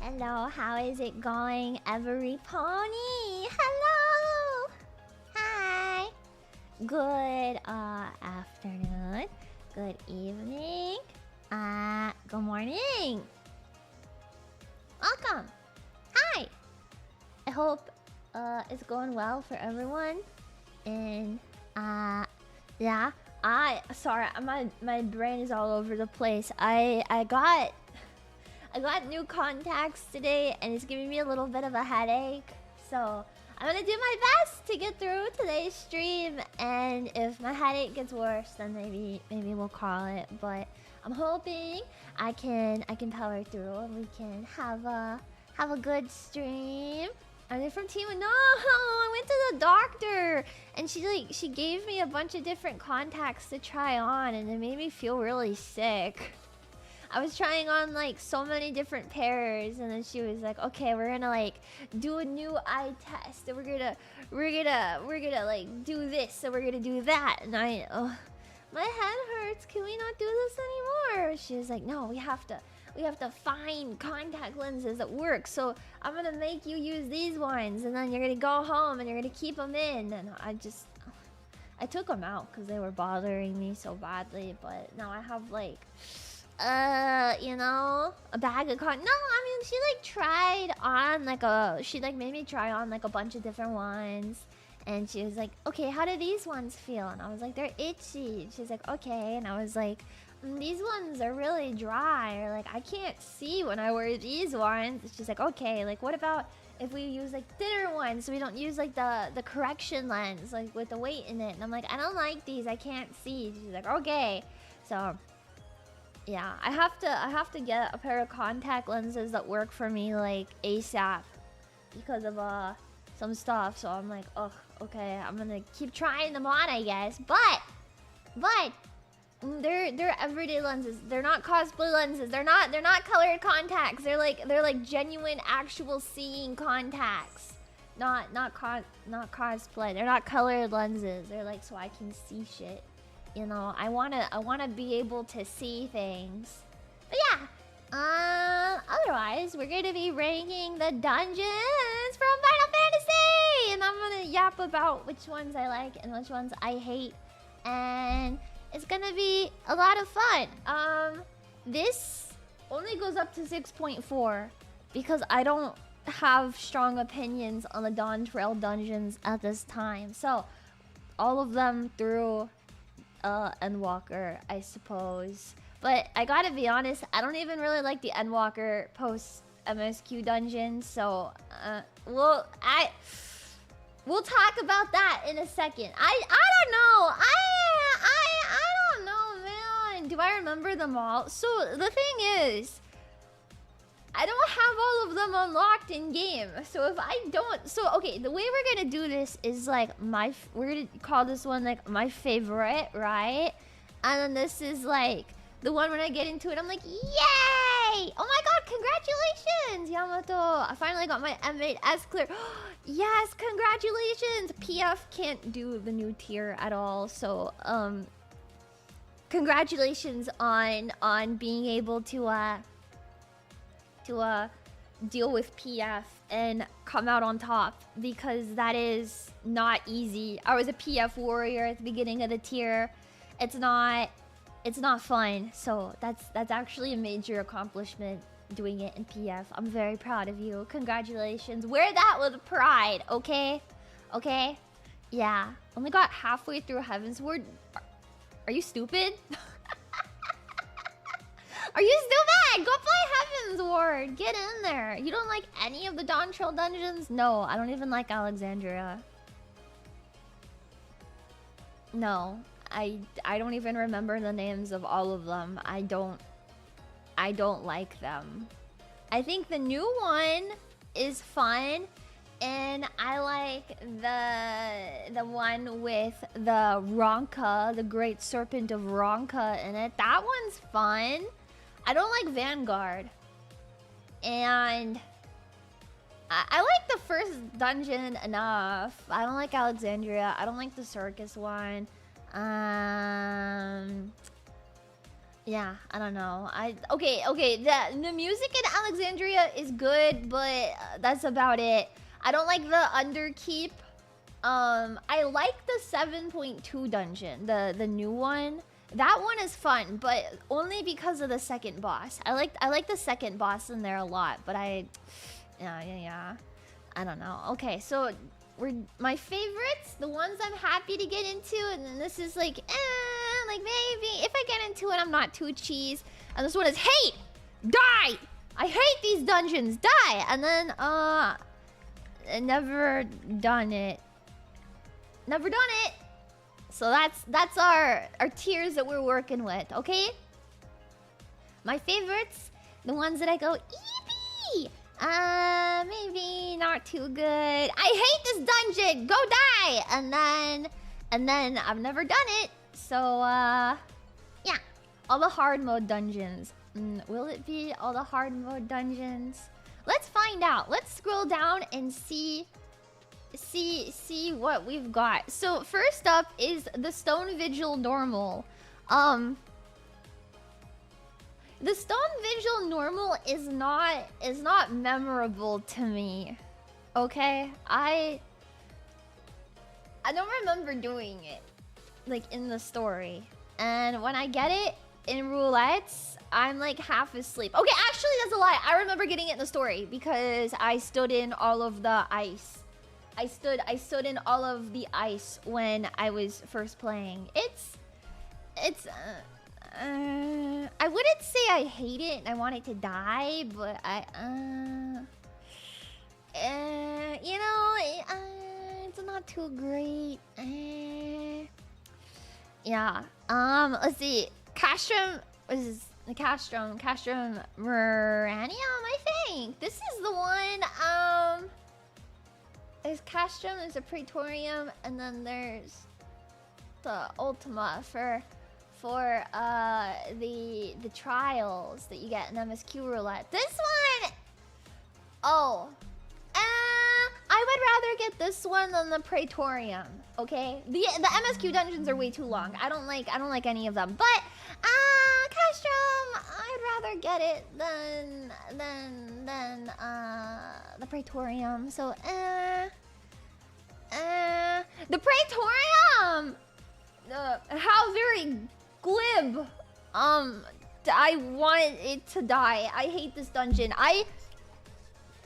Hello, how is it going, every pony? Hello! Hi! Good afternoon. Good evening. Good morning. Welcome. Hi! I hope it's going well for everyone. And yeah. Sorry, my brain is all over the place. I got new contacts today and it's giving me a little bit of a headache. So I'm gonna do my best to get through today's stream, and if my headache gets worse, then maybe we'll call it. But I'm hoping I can power through and we can have a good stream. Are they from Team? No, I went to the doctor and she gave me a bunch of different contacts to try on, and it made me feel really sick. I was trying on like so many different pairs, and then she was like, "Okay, we're gonna like do a new eye test, and we're gonna like do this, and we're gonna do that." And my head hurts. Can we not do this anymore? She was like, "No, we have to find contact lenses that work. So I'm gonna make you use these ones, and then you're gonna go home and you're gonna keep them in." And I took them out because they were bothering me so badly. But now I have like, you know, a bag of No, I mean, she like tried on like she made me try on like a bunch of different ones. And she was like, "Okay, how do these ones feel?" And I was like, "They're itchy." She's like, "Okay." And I was like, "These ones are really dry," or like, "I can't see when I wear these ones." She's like, "Okay, like what about if we use like thinner ones so we don't use like the correction lens like with the weight in it?" And I'm like, "I don't like these, I can't see." She's like, "Okay." So yeah, I have to get a pair of contact lenses that work for me like ASAP because of some stuff. So I'm like, "Oh, okay, I'm gonna keep trying them on, I guess." But they're everyday lenses. They're not cosplay lenses. They're not colored contacts. They're like genuine, actual seeing contacts. Not cosplay. They're not colored lenses. They're like so I can see shit. You know, I wanna be able to see things. But yeah. Otherwise, we're gonna be ranking the dungeons from Final Fantasy, and I'm gonna yap about which ones I like and which ones I hate, and it's gonna be a lot of fun. This only goes up to 6.4 because I don't have strong opinions on the Dawn Trail dungeons at this time. So all of them through Endwalker, I suppose. But I gotta be honest, I don't even really like the Endwalker post MSQ dungeons. So we'll talk about that in a second. I don't know. I don't know, man. Do I remember them all? So the thing is, I don't have all of them unlocked in game. So if I don't, okay, the way we're gonna do this is like we're gonna call this one like my favorite, right? And then this is like the one when I get into it, I'm like, yay! Oh my god, congratulations, Yamato! I finally got my M8S clear. Yes, congratulations! PF can't do the new tier at all, so congratulations on being able to deal with PF and come out on top, because that is not easy. I was a PF warrior at the beginning of the tier. It's not fun. So that's actually a major accomplishment, doing it in PF. I'm very proud of you. Congratulations. Wear that with pride, okay? Okay? Yeah. Only got halfway through Heavensward. Are you stupid? Are you stupid? Go play Heavensward. Get in there. You don't like any of the Dawn Trail dungeons? No, I don't even like Alexandria. No. I don't even remember the names of all of them. I don't like them. I think the new one is fun, and I like the one with the Ronka, the Great Serpent of Ronka in it. That one's fun. I don't like Vanguard. And I like the first dungeon enough. I don't like Alexandria. I don't like the circus one. Yeah, I don't know. Okay. The music in Alexandria is good, but that's about it. I don't like the Underkeep. I like the 7.2 dungeon, the new one. That one is fun, but only because of the second boss. I like the second boss in there a lot, but yeah. I don't know. Okay, so my favorites, the ones I'm happy to get into, and then this is like maybe if I get into it, I'm not too cheese. And this one is hate, die. I hate these dungeons, die. And then never done it. Never done it. So that's our tiers that we're working with, okay? My favorites, the ones that I go eepee. Maybe not too good. I hate this dungeon. Go die. And then I've never done it. So yeah, all the hard mode dungeons. Will it be all the hard mode dungeons? Let's find out. Let's scroll down and see what we've got. So first up is the Stone Vigil normal. The Stone Vigil normal is not memorable to me. Okay? I don't remember doing it like in the story. And when I get it in roulettes, I'm like half asleep. Okay, actually that's a lie. I remember getting it in the story because I stood in all of the ice. I stood in all of the ice when I was first playing. I wouldn't say I hate it and I want it to die, but you know, it's not too great. Yeah. Let's see. Castrum was the Castrum Muranium, I think. This is the one. There's Castrum, there's a Praetorium, and then there's the Ultima for the trials that you get in MSQ roulette. This one, oh, I would rather get this one than the Praetorium. Okay, the MSQ dungeons are way too long. I don't like any of them. But Castrum, I'd rather get it than the Praetorium. So the Praetorium. How very glib. I want it to die. I hate this dungeon. I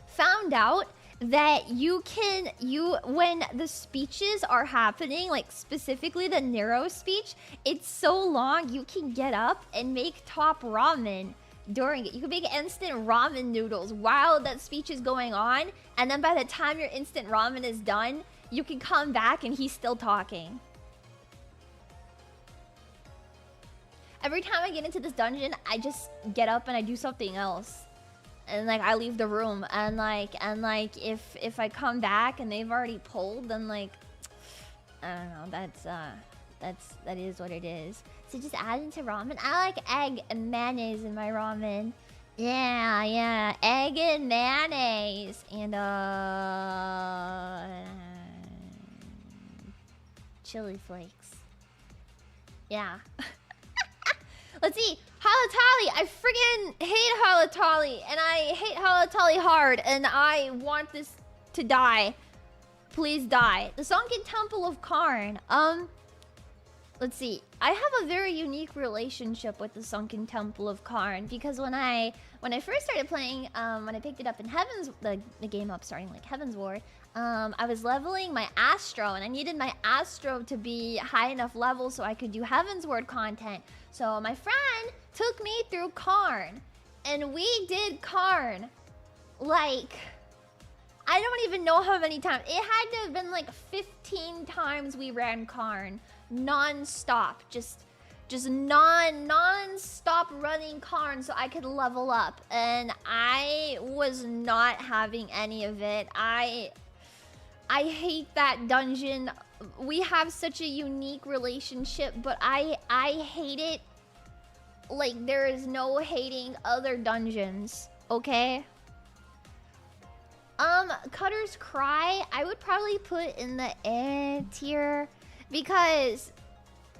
found out that when the speeches are happening, like specifically the Nero speech, it's so long you can get up and make top ramen during it. You can make instant ramen noodles while that speech is going on, and then by the time your instant ramen is done, you can come back and he's still talking. Every time I get into this dungeon, I just get up and I do something else. And like I leave the room and if I come back and they've already pulled, then like I don't know, that is what it is. So just add into ramen. I like egg and mayonnaise in my ramen. Yeah, egg and mayonnaise and chili flakes. Yeah. Let's see. Halatali. I friggin' hate Halatali. And I hate Halatali hard. And I want this to die. Please die. The Sunken Temple of Karn. Let's see. I have a very unique relationship with the Sunken Temple of Karn. Because when I first started playing, when I picked it up in Heaven's... The game up starting like Heaven's Ward. I was leveling my Astro, and I needed my Astro to be high enough level so I could do Heaven's Ward content. So my friend took me through Karn, and we did Karn, like, I don't even know how many times. It had to have been like 15 times we ran Karn, non-stop, just non-stop running Karn so I could level up, and I was not having any of it. I hate that dungeon. We have such a unique relationship, but I hate it like there is no hating other dungeons, okay? Cutter's Cry, I would probably put in the tier because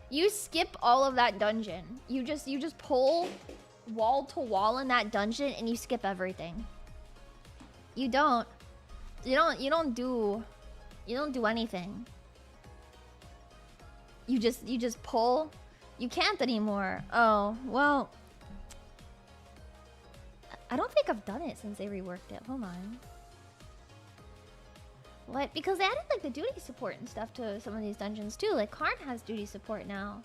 You skip all of that dungeon. You just pull wall to wall in that dungeon and you skip everything. You don't do anything. You just pull. You can't anymore. Oh, well. I don't think I've done it since they reworked it. Hold on. What? Because they added like the duty support and stuff to some of these dungeons too. Like Karn has duty support now.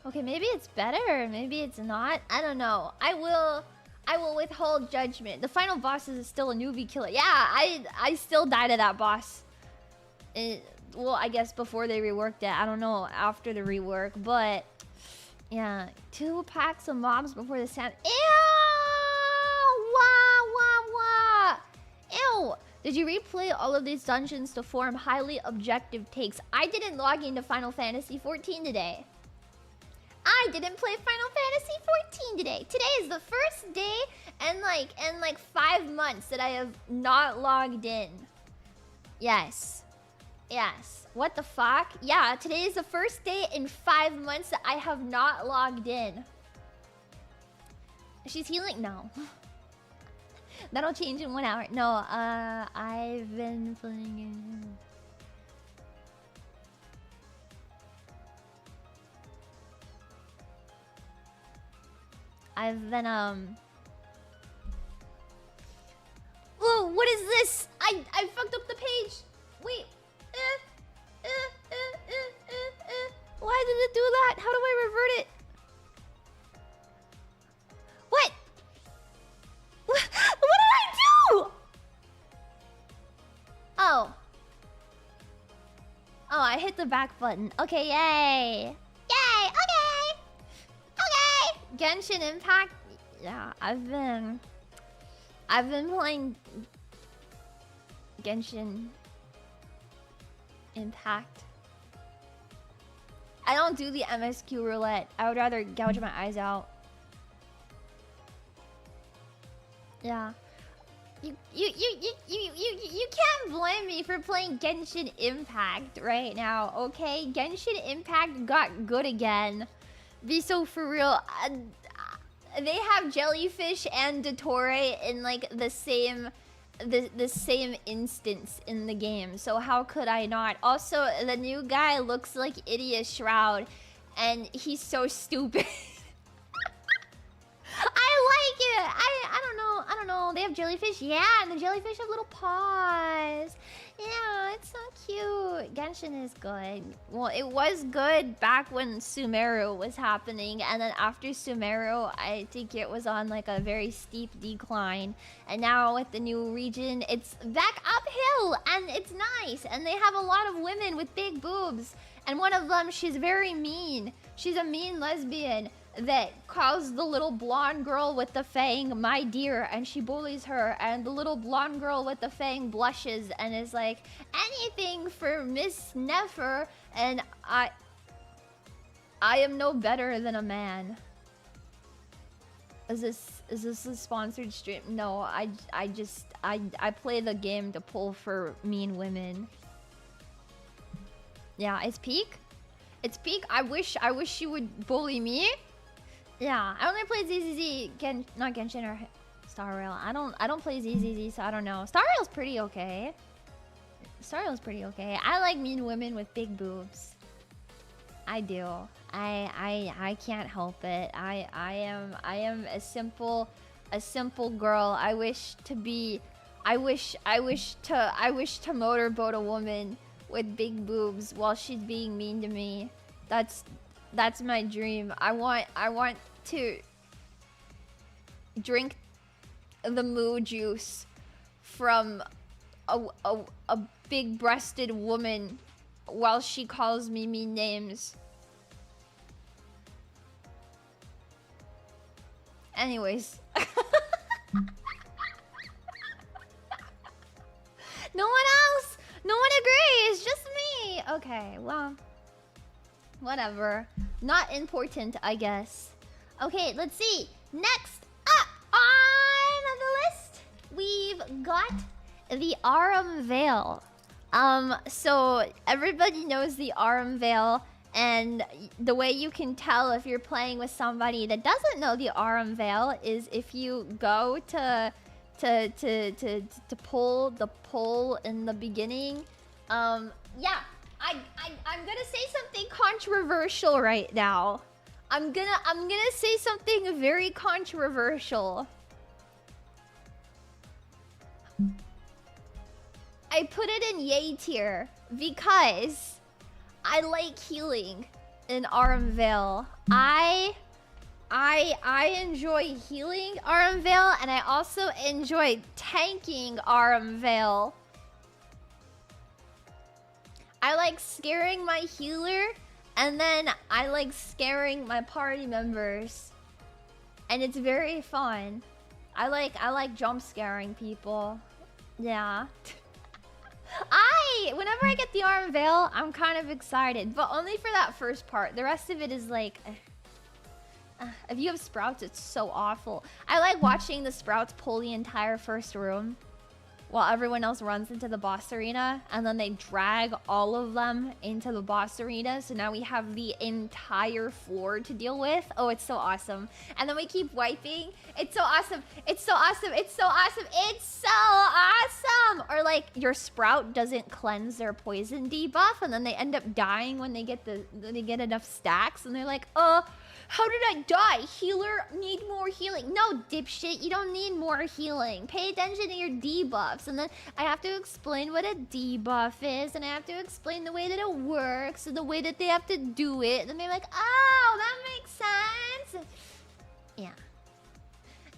Okay, maybe it's better, maybe it's not. I don't know. I will withhold judgment. The final boss is still a newbie killer. Yeah, I still died to that boss. Well, I guess before they reworked it. I don't know after the rework, but yeah, 2 packs of mobs before the sand. Ew! Wah! Ew! Did you replay all of these dungeons to form highly objective takes? I didn't log into Final Fantasy 14 today. I didn't play Final Fantasy 14 today. Today is the first day in like 5 months that I have not logged in. Yes. Yes. What the fuck? Yeah, today is the first day in 5 months that I have not logged in. She's healing? No. That'll change in 1 hour. No, I've been playing it. I've been, Whoa, what is this? I fucked up the page. Wait. Why did it do that? How do I revert it? What? What did I do? Oh. Oh, I hit the back button. Okay, yay. Yay, okay. Okay. Genshin Impact. Yeah, I've been playing Genshin Impact. I don't do the MSQ roulette. I would rather gouge my eyes out. Yeah. You can't blame me for playing Genshin Impact right now, okay? Genshin Impact got good again. Be so for real. They have Jellyfish and Dottore in like the same instance in the game, so how could I not? Also, the new guy looks like Idiot Shroud, and he's so stupid. I like it. I don't know. They have jellyfish, yeah, and the jellyfish have little paws. Yeah, it's so cute. Genshin is good. Well, it was good back when Sumeru was happening, and then after Sumeru, I think it was on like a very steep decline. And now with the new region, it's back uphill, and it's nice. And they have a lot of women with big boobs. And one of them, she's very mean. She's a mean lesbian that calls the little blonde girl with the fang my dear, and she bullies her, and the little blonde girl with the fang blushes and is like, anything for Miss Nefer, and I am no better than a man. Is this a sponsored stream? No, I play the game to pull for mean women. Yeah, it's peak. It's peak. I wish she would bully me. Yeah, I only play ZZZ, not Genshin or Star Rail. I don't play ZZZ, so I don't know. Star Rail's pretty okay. Star Rail's pretty okay. I like mean women with big boobs. I do. I can't help it. I am a simple girl. I wish to motorboat a woman with big boobs while she's being mean to me. That's my dream. I want to drink the moo juice from a big-breasted woman while she calls me mean names. Anyways. No one else! No one agrees! Just me! Okay, well... whatever. Not important, I guess. Okay, let's see. Next up on the list, we've got The aurum veil. So everybody knows the aurum veil, and the way you can tell if you're playing with somebody that doesn't know the aurum veil is if you go to pull the pull in the beginning. Yeah, I'm gonna say something controversial right now. I'm gonna say something very controversial. I put it in yay tier because I like healing in Aurum Vale. I enjoy healing Aurum Vale, and I also enjoy tanking Aurum Vale. I like scaring my healer, and then I like scaring my party members. And it's very fun. I like jump scaring people. Yeah. Whenever I get the Aurum Veil, I'm kind of excited, but only for that first part. The rest of it is like, if you have Sprouts, it's so awful. I like watching the Sprouts pull the entire first room while everyone else runs into the boss arena, and then they drag all of them into the boss arena, so now we have the entire floor to deal with. Oh, it's so awesome. And then we keep wiping. It's so awesome. It's so awesome. It's so awesome. It's so awesome. Or like your Sprout doesn't cleanse their poison debuff, and then they end up dying when they get enough stacks, and they're like, how did I die? Healer, need more healing. No, dipshit, you don't need more healing. Pay attention to your debuffs. And then I have to explain what a debuff is, and I have to explain the way that it works, and the way that they have to do it. And they're like, oh, that makes sense. Yeah.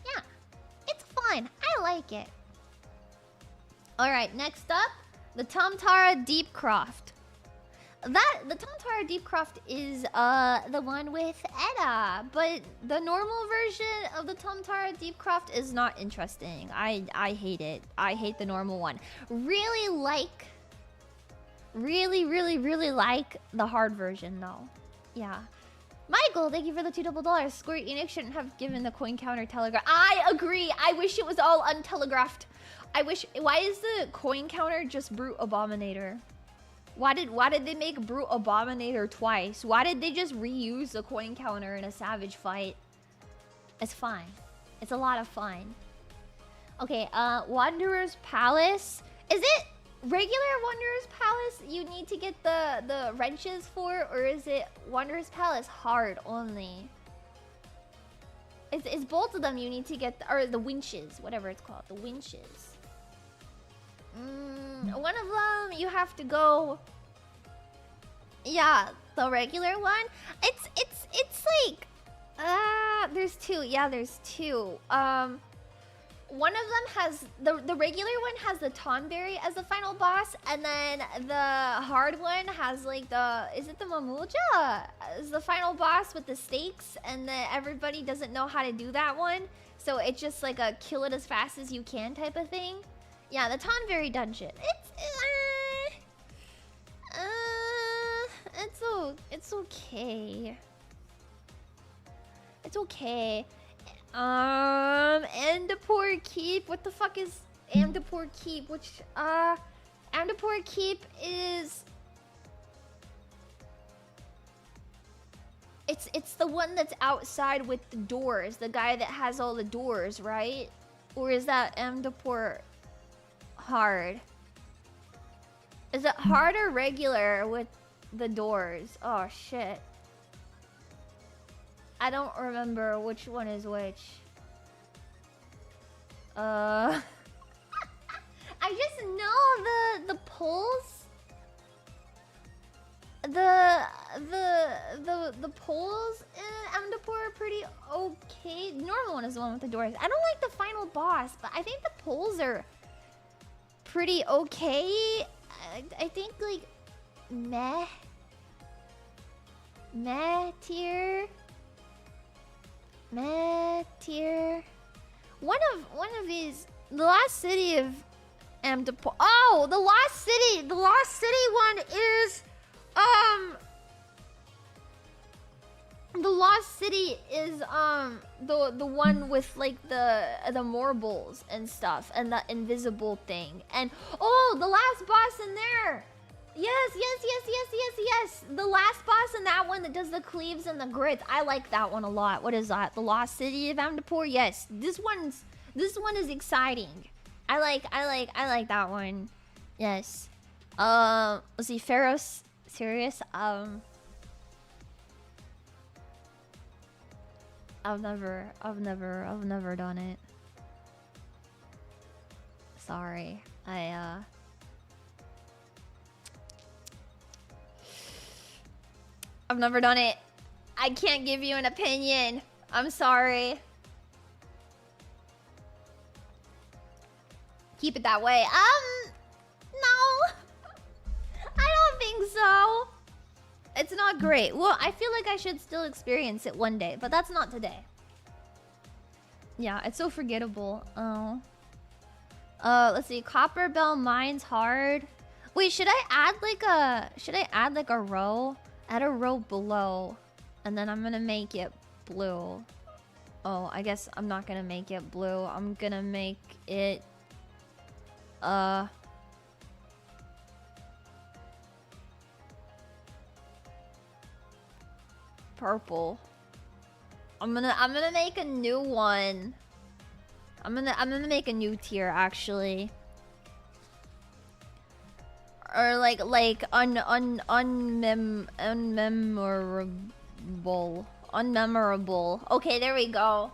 Yeah. It's fun. I like it. Alright, next up, the Tamtara Deepcroft. The Tamtara Deepcroft is the one with Edda, but the normal version of the Tamtara Deepcroft is not interesting. I hate it. I hate the normal one. Really like the hard version though. Yeah. Michael, thank you for the $2 Square Enix shouldn't have given the coin counter telegraph. I agree. I wish it was all untelegraphed. Why is the coin counter just Brute Abominator? Why did they make Brute Abominator twice? Why did they just reuse the coin counter in a savage fight? It's fine. It's a lot of fun. Okay, Wanderer's Palace. Is it regular Wanderer's Palace you need to get the wrenches for? Or is it Wanderer's Palace hard only? It's both of them you need to get, or the winches, whatever it's called. The winches. One of them you have to go. Yeah, the regular one. It's like there's two. Yeah, there's two. One of them has the regular one has the Tonberry as the final boss, and then the hard one has like is it the Mamulja as the final boss with the stakes, and everybody doesn't know how to do that one, so it's just like a kill it as fast as you can type of thing. Yeah, the Tonberry dungeon. It's okay. It's okay. Amdapur Keep. What the fuck is Amdapur Keep? Amdapur Keep is. It's the one that's outside with the doors. The guy that has all the doors, right? Or is that Amdapur Hard? Is it hard or regular with the doors? Oh shit. I don't remember which one is which. I just know the pulls. The pulls in Amdapur are pretty okay. The normal one is the one with the doors. I don't like the final boss, but I think the pulls are pretty okay. I think like meh tier. One of these, the Lost City of Amdapur. Oh, the Lost City one is The Lost City is the one with like the marbles and stuff and the invisible thing. And oh, the last boss in there. Yes. The last boss in that one that does the cleaves and the grids. I like that one a lot. What is that? The Lost City of Amdapur? Yes. This one is exciting. I like that one. Yes. Let's see, Pharaoh's serious. I've never done it. Sorry. I've never done it. I can't give you an opinion. I'm sorry. Keep it that way. No. I don't think so. It's not great. Well, I feel like I should still experience it one day, but that's not today. Yeah, it's so forgettable. Oh. Let's see. Copper Bell Mines hard. Wait, should I add like a row? Add a row below. And then I'm gonna make it blue. Oh, I guess I'm not gonna make it blue. I'm gonna make it purple. I'm gonna make a new one. I'm gonna make a new tier actually. Or like unmemorable. Okay, there we go.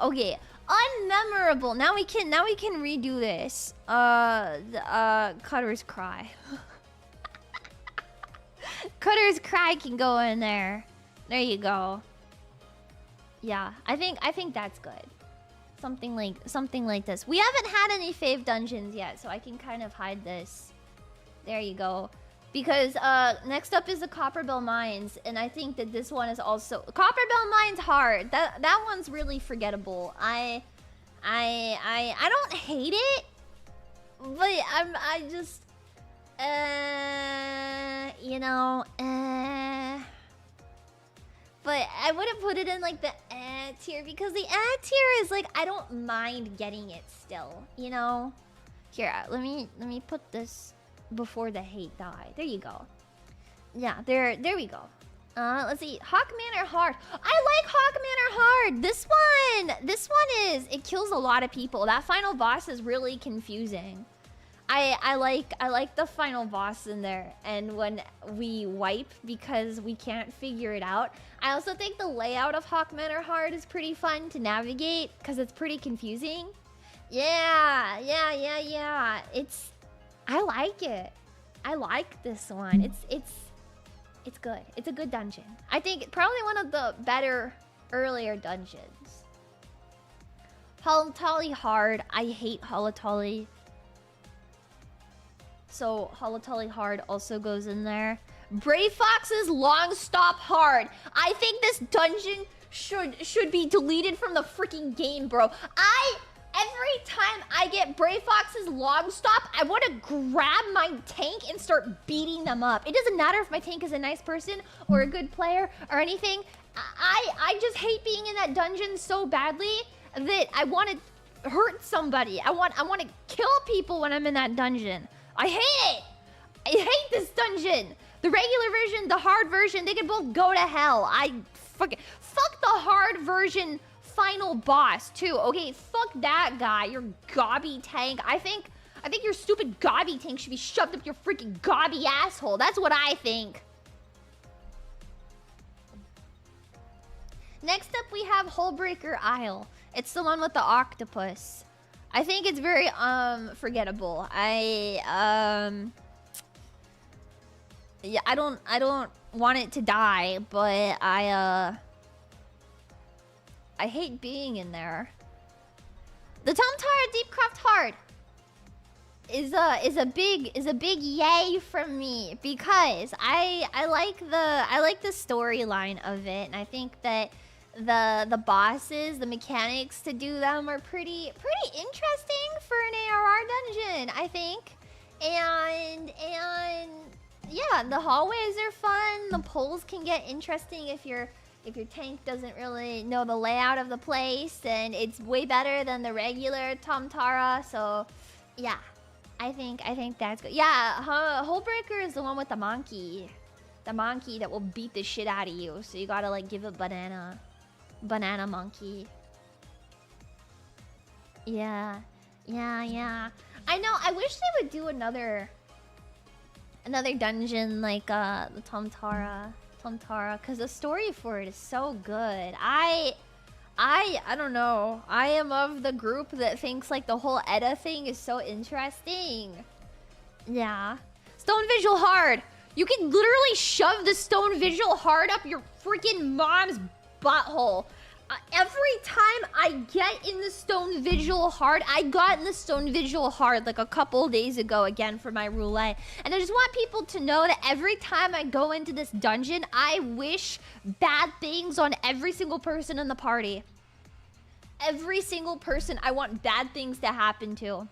Okay, unmemorable. Now we can redo this. Cutter's Cry. Cutter's Cry can go in there. There you go. Yeah, I think that's good. Something like this. We haven't had any fave dungeons yet, so I can kind of hide this. There you go. Because next up is the Copperbell Mines, and I think that this one is also Copperbell Mines hard. That one's really forgettable. I don't hate it, but I just you know, but I wouldn't put it in like the tier because the tier is like I don't mind getting it still, you know. Here, let me put this before the hate die. There you go. Yeah, there we go. Let's see. Hawk Manor hard. I like Hawk Manor hard. This one is it kills a lot of people. That final boss is really confusing. I like the final boss in there, and when we wipe because we can't figure it out. I also think the layout of Hawk Manor hard is pretty fun to navigate because it's pretty confusing. Yeah. I like it. I like this one. It's good. It's a good dungeon. I think probably one of the better earlier dungeons. Halatali hard. I hate Halatali. So Halatali hard also goes in there. Brave Fox's long stop hard. I think this dungeon should be deleted from the freaking game, bro. Every time I get Brave Fox's long stop, I want to grab my tank and start beating them up. It doesn't matter if my tank is a nice person or a good player or anything. I just hate being in that dungeon so badly that I want to hurt somebody. I want to kill people when I'm in that dungeon. I hate it. I hate this dungeon. The regular version, the hard version, they can both go to hell. Fuck the hard version final boss too. Okay, fuck that guy. Your gobby tank. I think your stupid gobby tank should be shoved up your freaking gobby asshole. That's what I think. Next up we have Hullbreaker Isle. It's the one with the octopus. I think it's very forgettable. Yeah, I don't want it to die, but I hate being in there. The Tomtara Deepcraft Heart is a big yay from me because I like the storyline of it, and I think that the bosses, the mechanics to do them are pretty interesting for an ARR dungeon, I think. And yeah, the hallways are fun. The pulls can get interesting if your tank doesn't really know the layout of the place, and it's way better than the regular Tomtara. So, yeah, I think that's good. Yeah, Hullbreaker is the one with the monkey that will beat the shit out of you. So you gotta like give a banana monkey. Yeah. I know. I wish they would do another dungeon like the Tomtara, because the story for it is so good. I don't know. I am of the group that thinks like the whole Edda thing is so interesting. Yeah. Stone Vigil Hard. You can literally shove the Stone Vigil Hard up your freaking mom's butthole. Every time I get in the Stone Vigil Hard, I got in the Stone Vigil Hard like a couple days ago again for my roulette. And I just want people to know that every time I go into this dungeon, I wish bad things on every single person in the party. Every single person I want bad things to happen to.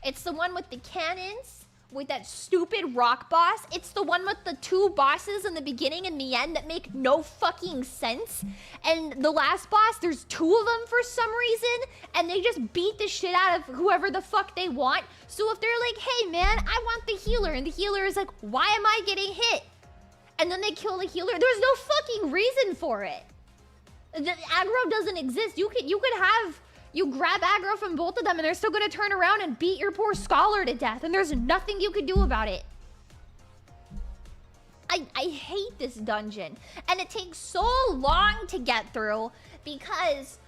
It's the one with the cannons, with that stupid rock boss. It's the one with the two bosses in the beginning and the end that make no fucking sense. And the last boss, there's two of them for some reason, and they just beat the shit out of whoever the fuck they want. So if they're like, hey man, I want the healer, and the healer is like, why am I getting hit? And then they kill the healer. There's no fucking reason for it. The aggro doesn't exist. You grab aggro from both of them and they're still gonna turn around and beat your poor scholar to death, and there's nothing you could do about it. I hate this dungeon, and it takes so long to get through because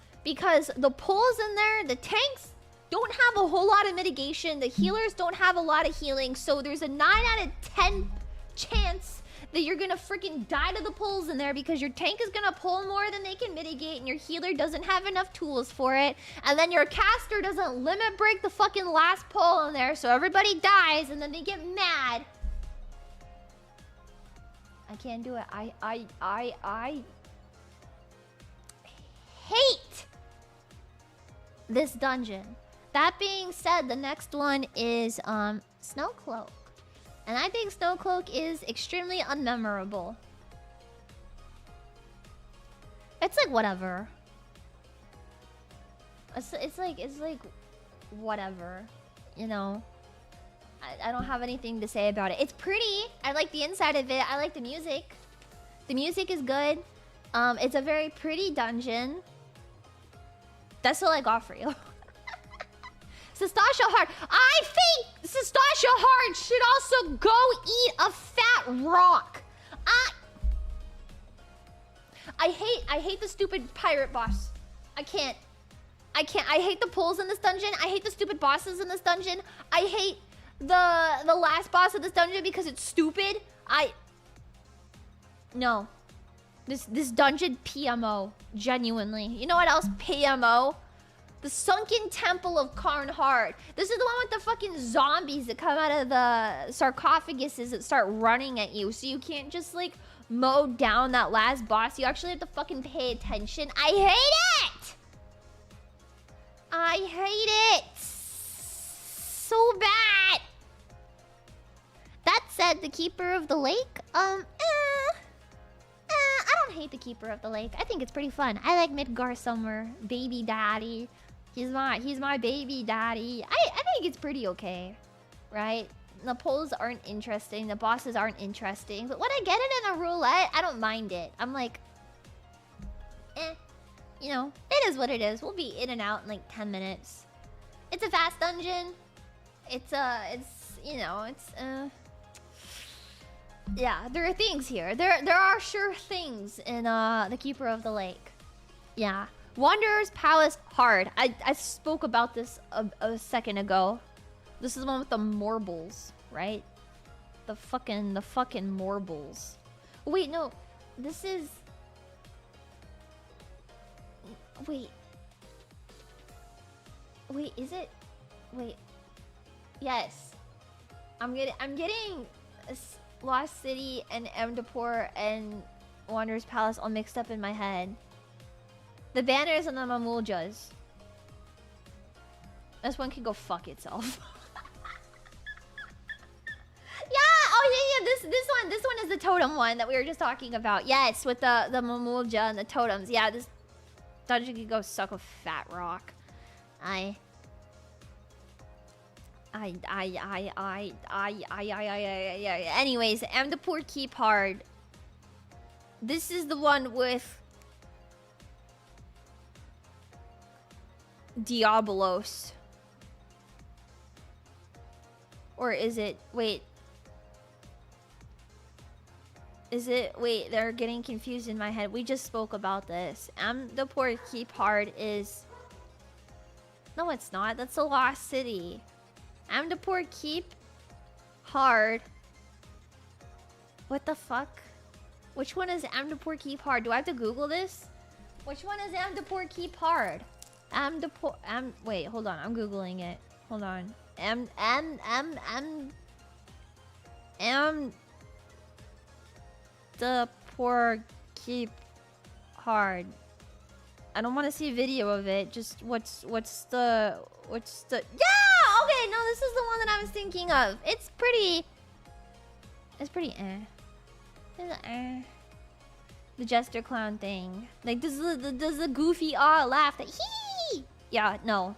the pulls in there, the tanks don't have a whole lot of mitigation, the healers don't have a lot of healing, so there's a 9 out of 10 chance that you're gonna freaking die to the pulls in there because your tank is gonna pull more than they can mitigate, and your healer doesn't have enough tools for it, and then your caster doesn't limit break the fucking last pull in there, so everybody dies, and then they get mad. I can't do it. I hate this dungeon. That being said, the next one is Snowcloak. And I think Snowcloak is extremely unmemorable. It's like whatever. It's like whatever, you know. I don't have anything to say about it. It's pretty. I like the inside of it. I like the music. The music is good. It's a very pretty dungeon. That's all I got for you. Sastasha Hard. I think Sastasha Hard should also go eat a fat rock. I hate the stupid pirate boss. I can't. I hate the pulls in this dungeon. I hate the stupid bosses in this dungeon. I hate the last boss of this dungeon because it's stupid. No. This dungeon PMO. Genuinely. You know what else PMO? The Sunken Temple of Karnhard. This is the one with the fucking zombies that come out of the sarcophaguses that start running at you. So you can't just like mow down that last boss. You actually have to fucking pay attention. I hate it! I hate it so bad. That said, the Keeper of the Lake, I don't hate the Keeper of the Lake. I think it's pretty fun. I like Midgar Summer, baby daddy. He's my baby daddy. I think it's pretty okay, right? The pulls aren't interesting. The bosses aren't interesting. But when I get it in a roulette, I don't mind it. I'm like, you know, it is what it is. We'll be in and out in like 10 minutes. It's a fast dungeon. Yeah, there are things here. There are sure things in the Keeper of the Lake. Yeah. Wanderer's Palace Hard. I spoke about this a second ago. This is the one with the marbles, right? The fucking marbles. Wait, no. This is... Wait, is it? Wait. Yes. I'm getting Lost City and Emdapur and Wanderer's Palace all mixed up in my head. The banners and the Mamuljas. This one can go fuck itself. Yeah! Oh yeah, This one is the totem one that we were just talking about. Yes, with the Mamuja and the totems. Yeah, this dungeon could go suck a fat rock. Anyways, Amdapur Keep Hard. This is the one with Diabolos. Or is it? Wait. Is it? Wait, they're getting confused in my head. We just spoke about this. Amdapur Keep Hard is... No, it's not. That's the Lost City. Amdapur Keep Hard. What the fuck? Which one is Amdapur Keep Hard? Do I have to Google this? Which one is Amdapur Keep Hard? Wait, hold on. I'm Googling it. Hold on. Amdapur Keep Hard. I don't want to see a video of it. Just what's the yeah! Okay, no, this is the one that I was thinking of. It's pretty eh. It's the jester clown thing. Like does the goofy laugh that hee. Yeah, no.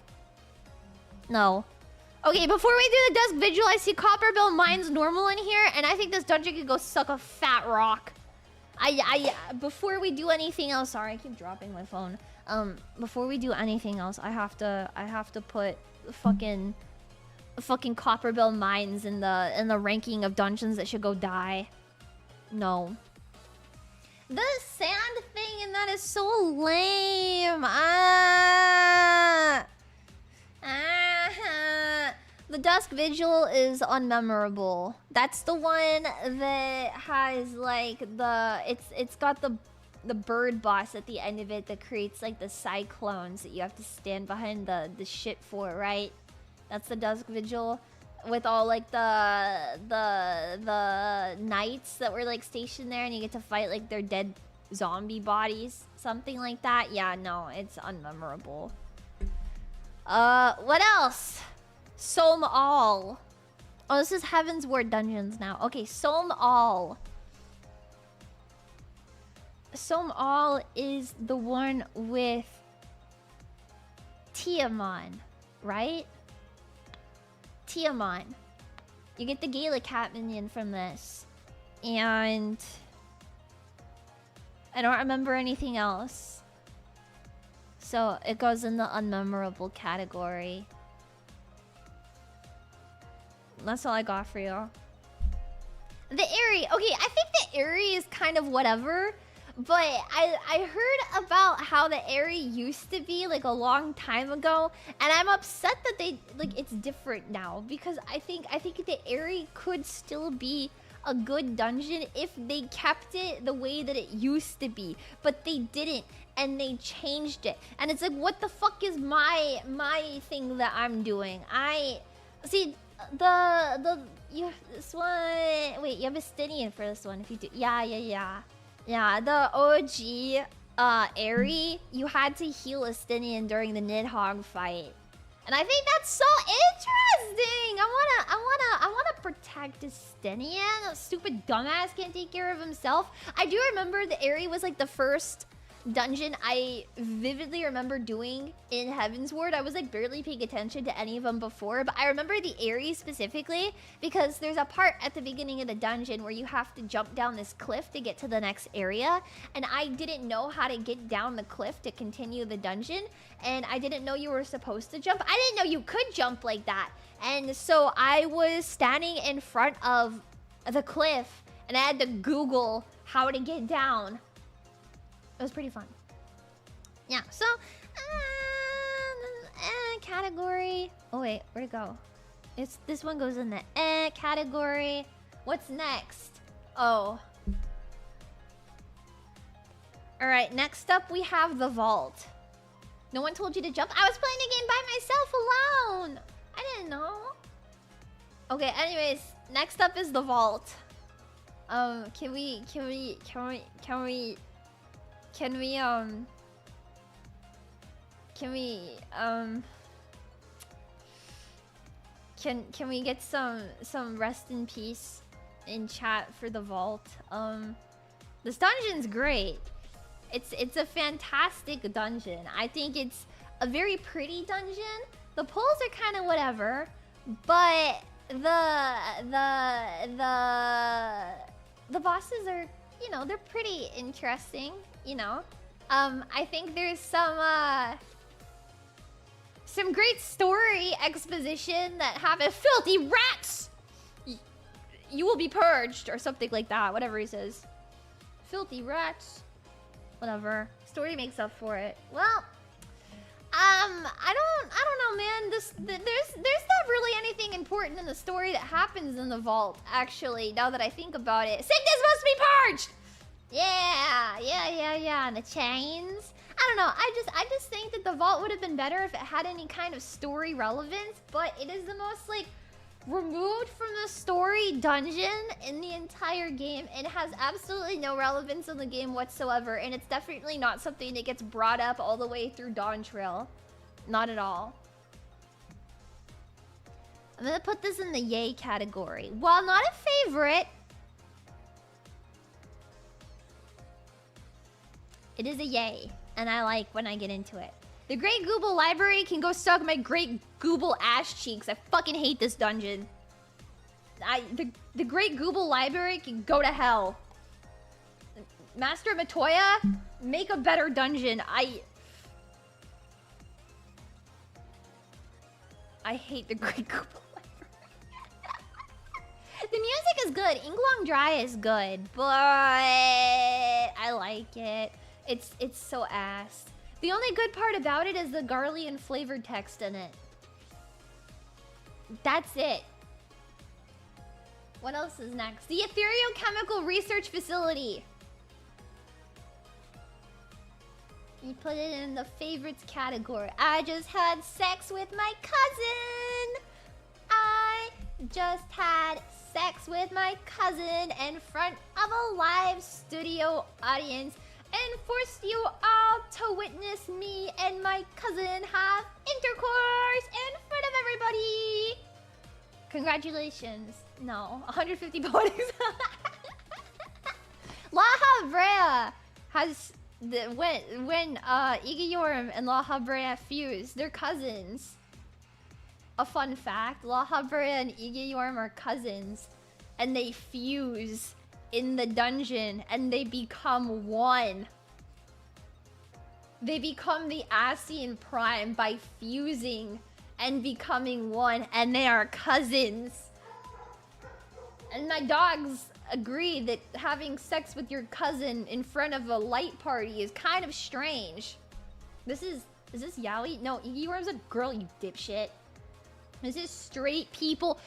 Okay, before we do the Dusk Vigil, I see Copperbill Mines normal in here, and I think this dungeon could go suck a fat rock. Before we do anything else, sorry, I keep dropping my phone. Before we do anything else, I have to put fucking Copperbill Mines in the ranking of dungeons that should go die. No. The sand thing, and that is so lame. The Dusk Vigil is unmemorable. That's the one that has like it's got the bird boss at the end of it that creates like the cyclones that you have to stand behind the shit for, right? That's the Dusk Vigil with all like the knights that were like stationed there, and you get to fight like their dead zombie bodies, something like that. Yeah, no, it's unmemorable. What else? Som All. Oh, this is Heaven's Ward Dungeons now. Okay, Som All. Som All is the one with Tiamon, right? Tiamon. You get the Gala Cat minion from this. And I don't remember anything else. So it goes in the unmemorable category. That's all I got for y'all. The Aerie. Okay, I think the Aerie is kind of whatever. But I heard about how the Aerie used to be like a long time ago, and I'm upset that they like it's different now, because I think the Aerie could still be a good dungeon if they kept it the way that it used to be, but they didn't, and they changed it. And it's like, what the fuck is my thing that I'm doing? I see this one. Wait, you have a Stinian for this one if you do. Yeah, the OG Aerie, you had to heal a Stinian during the Nidhogg fight. And I think that's so interesting. I wanna protect a Stinian. A stupid dumbass can't take care of himself. I do remember the Aerie was like the first dungeon I vividly remember doing in Heaven's Ward. I was like barely paying attention to any of them before, but I remember the Aerie specifically because there's a part at the beginning of the dungeon where you have to jump down this cliff to get to the next area, and I didn't know how to get down the cliff to continue the dungeon, and I didn't know you were supposed to jump. I didn't know you could jump like that, and so I was standing in front of the cliff and I had to Google how to get down. It was pretty fun. Yeah, so category. Oh wait, where'd it go? This one goes in the category. What's next? Oh. Alright, next up we have the vault. No one told you to jump? I was playing the game by myself alone. I didn't know. Okay, anyways, next up is the vault. Can we get some rest in peace in chat for the vault. This dungeon's great. It's a fantastic dungeon. I think it's a very pretty dungeon. The pulls are kind of whatever, but the bosses are, you know, they're pretty interesting, you know. I think there's some great story exposition that have a filthy rats. You will be purged or something like that. Whatever he says. Filthy rats. Whatever. Story makes up for it. Well, I don't know, man. There's not really anything important in the story that happens in the vault. Actually, now that I think about it, sickness must be purged. Yeah. And the chains. I don't know. I just think that the vault would have been better if it had any kind of story relevance. But it is the most like removed from the story dungeon in the entire game. It has absolutely no relevance in the game whatsoever, and it's definitely not something that gets brought up all the way through Dawn Trail. Not at all. I'm gonna put this in the yay category. While not a favorite, it is a yay, and I like when I get into it. The Great Gooble Library can go suck my Great Gooble ass cheeks. I fucking hate this dungeon. The Great Gooble Library can go to hell. Master Matoya, make a better dungeon. I hate the Great Gooble Library. The music is good. Inglong Dry is good, but I like it. It's so ass. The only good part about it is the Garlean flavored text in it. That's it. What else is next? The Ethereochemical Research Facility. You put it in the favorites category. I just had sex with my cousin. I just had sex with my cousin in front of a live studio audience and forced you all to witness me and my cousin have intercourse in front of everybody. Congratulations. No, 150 points. La Habrea has when Igiyorum and La Habrea fuse, they're cousins. A fun fact: La Habrea and Igiyorum are cousins, and they fuse in the dungeon and they become one. They become the Asian Prime by fusing and becoming one, and they are cousins. And my dogs agree that having sex with your cousin in front of a light party is kind of strange. Is this yaoi? No, Igiworm's a girl, you dipshit. This is straight people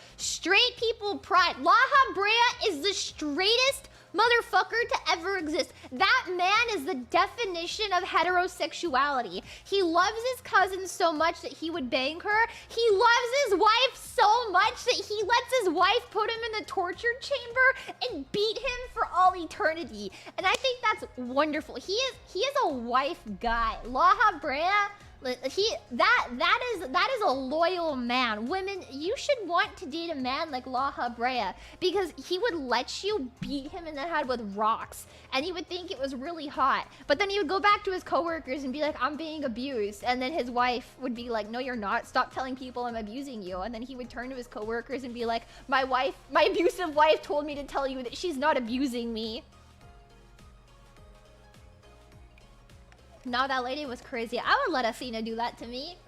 pride. La Habrea is the straightest motherfucker to ever exist. That man is the definition of heterosexuality. He loves his cousin so much that he would bang her. He loves his wife so much that he lets his wife put him in the torture chamber and beat him for all eternity. And I think that's wonderful. He is a wife guy. La Habrea, that is a loyal man. Women, you should want to date a man like La Habrea because he would let you beat him in the head with rocks and he would think it was really hot. But then he would go back to his coworkers and be like, I'm being abused. And then his wife would be like, no, you're not. Stop telling people I'm abusing you. And then he would turn to his coworkers and be like, my abusive wife told me to tell you that she's not abusing me. No, that lady was crazy. I would let Athena do that to me.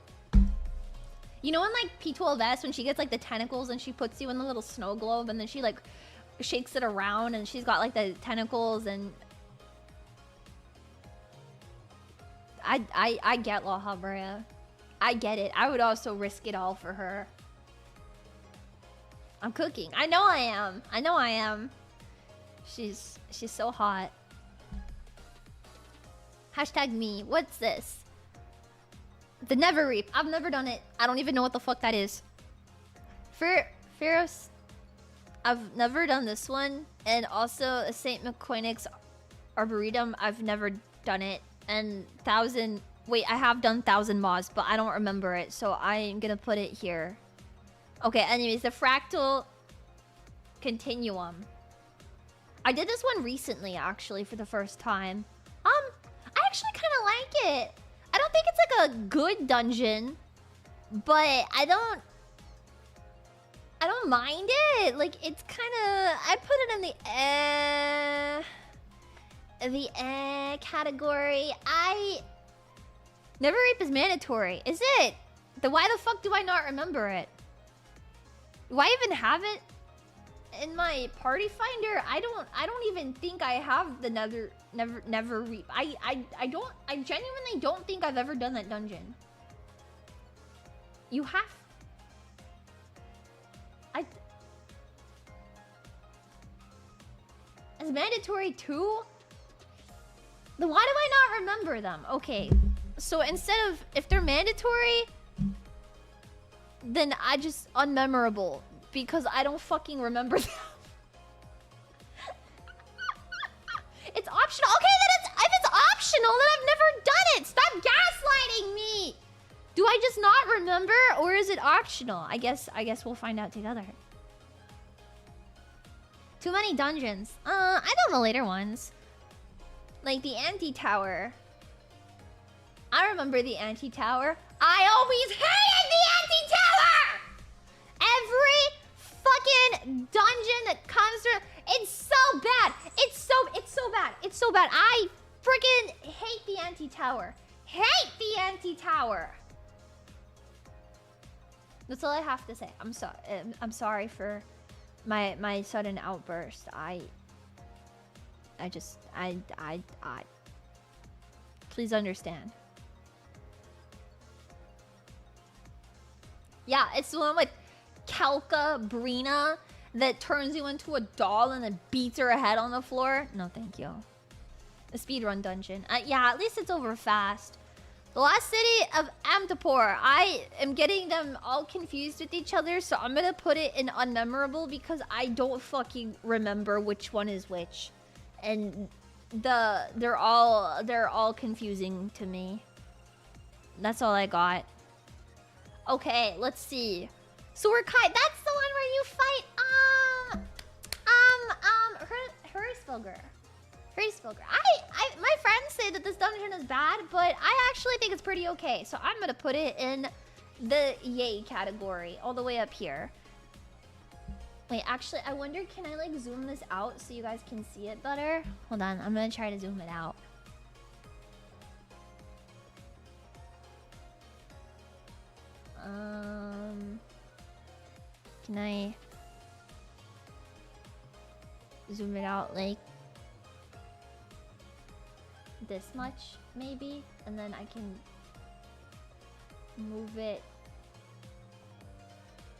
You know in like P12S when she gets like the tentacles and she puts you in the little snow globe and then she like shakes it around and she's got like the tentacles and... I get La Habrea. I get it. I would also risk it all for her. I'm cooking. I know I am. She's so hot. Hashtag me. What's this? The Never Reap. I've never done it. I don't even know what the fuck that is. Pharaoh's... I've never done this one. And also a St. McCoinix Arboretum. I've never done it. And 1000... Wait, I have done 1000 Moss, but I don't remember it. So I'm gonna put it here. Okay, anyways. The Fractal Continuum. I did this one recently, actually, for the first time. I actually kind of like it. I don't think it's like a good dungeon, but I don't mind it. Like, it's kind of... I put it in the category. Never Rape is mandatory. Is it? Then why the fuck do I not remember it? Do I even have it in my party finder? I don't even think I have the never Reap. I genuinely don't think I've ever done that dungeon. You have... It's mandatory too? Then why do I not remember them? Okay, so instead of... If they're mandatory, then I just unmemorable. Because I don't fucking remember them. It's optional. Okay, then if it's optional, then I've never done it. Stop gaslighting me. Do I just not remember, or is it optional? I guess we'll find out together. Too many dungeons. I know the later ones. Like the anti-tower. I remember the anti-tower. I always hated the anti-tower! Every fucking dungeon that comes through, it's so bad. It's so bad. It's so bad. I freaking hate the anti-tower. Hate the anti-tower. That's all I have to say. I'm sorry for my sudden outburst. Please understand. Yeah, it's the one with Kelka Brina that turns you into a doll and then beats her head on the floor. No, thank you. The speedrun dungeon. Yeah, at least it's over fast. The last city of Amtapur. I am getting them all confused with each other, so I'm gonna put it in unmemorable because I don't fucking remember which one is which. And they're all confusing to me. That's all I got. Okay, let's see. Surukai, that's the one where you fight Hurrisvilger. My friends say that this dungeon is bad, but I actually think it's pretty okay. So I'm gonna put it in the yay category, all the way up here. Wait, actually, I wonder, can I like zoom this out so you guys can see it better? Hold on, I'm gonna try to zoom it out. Can I zoom it out like this much, maybe? And then I can move it.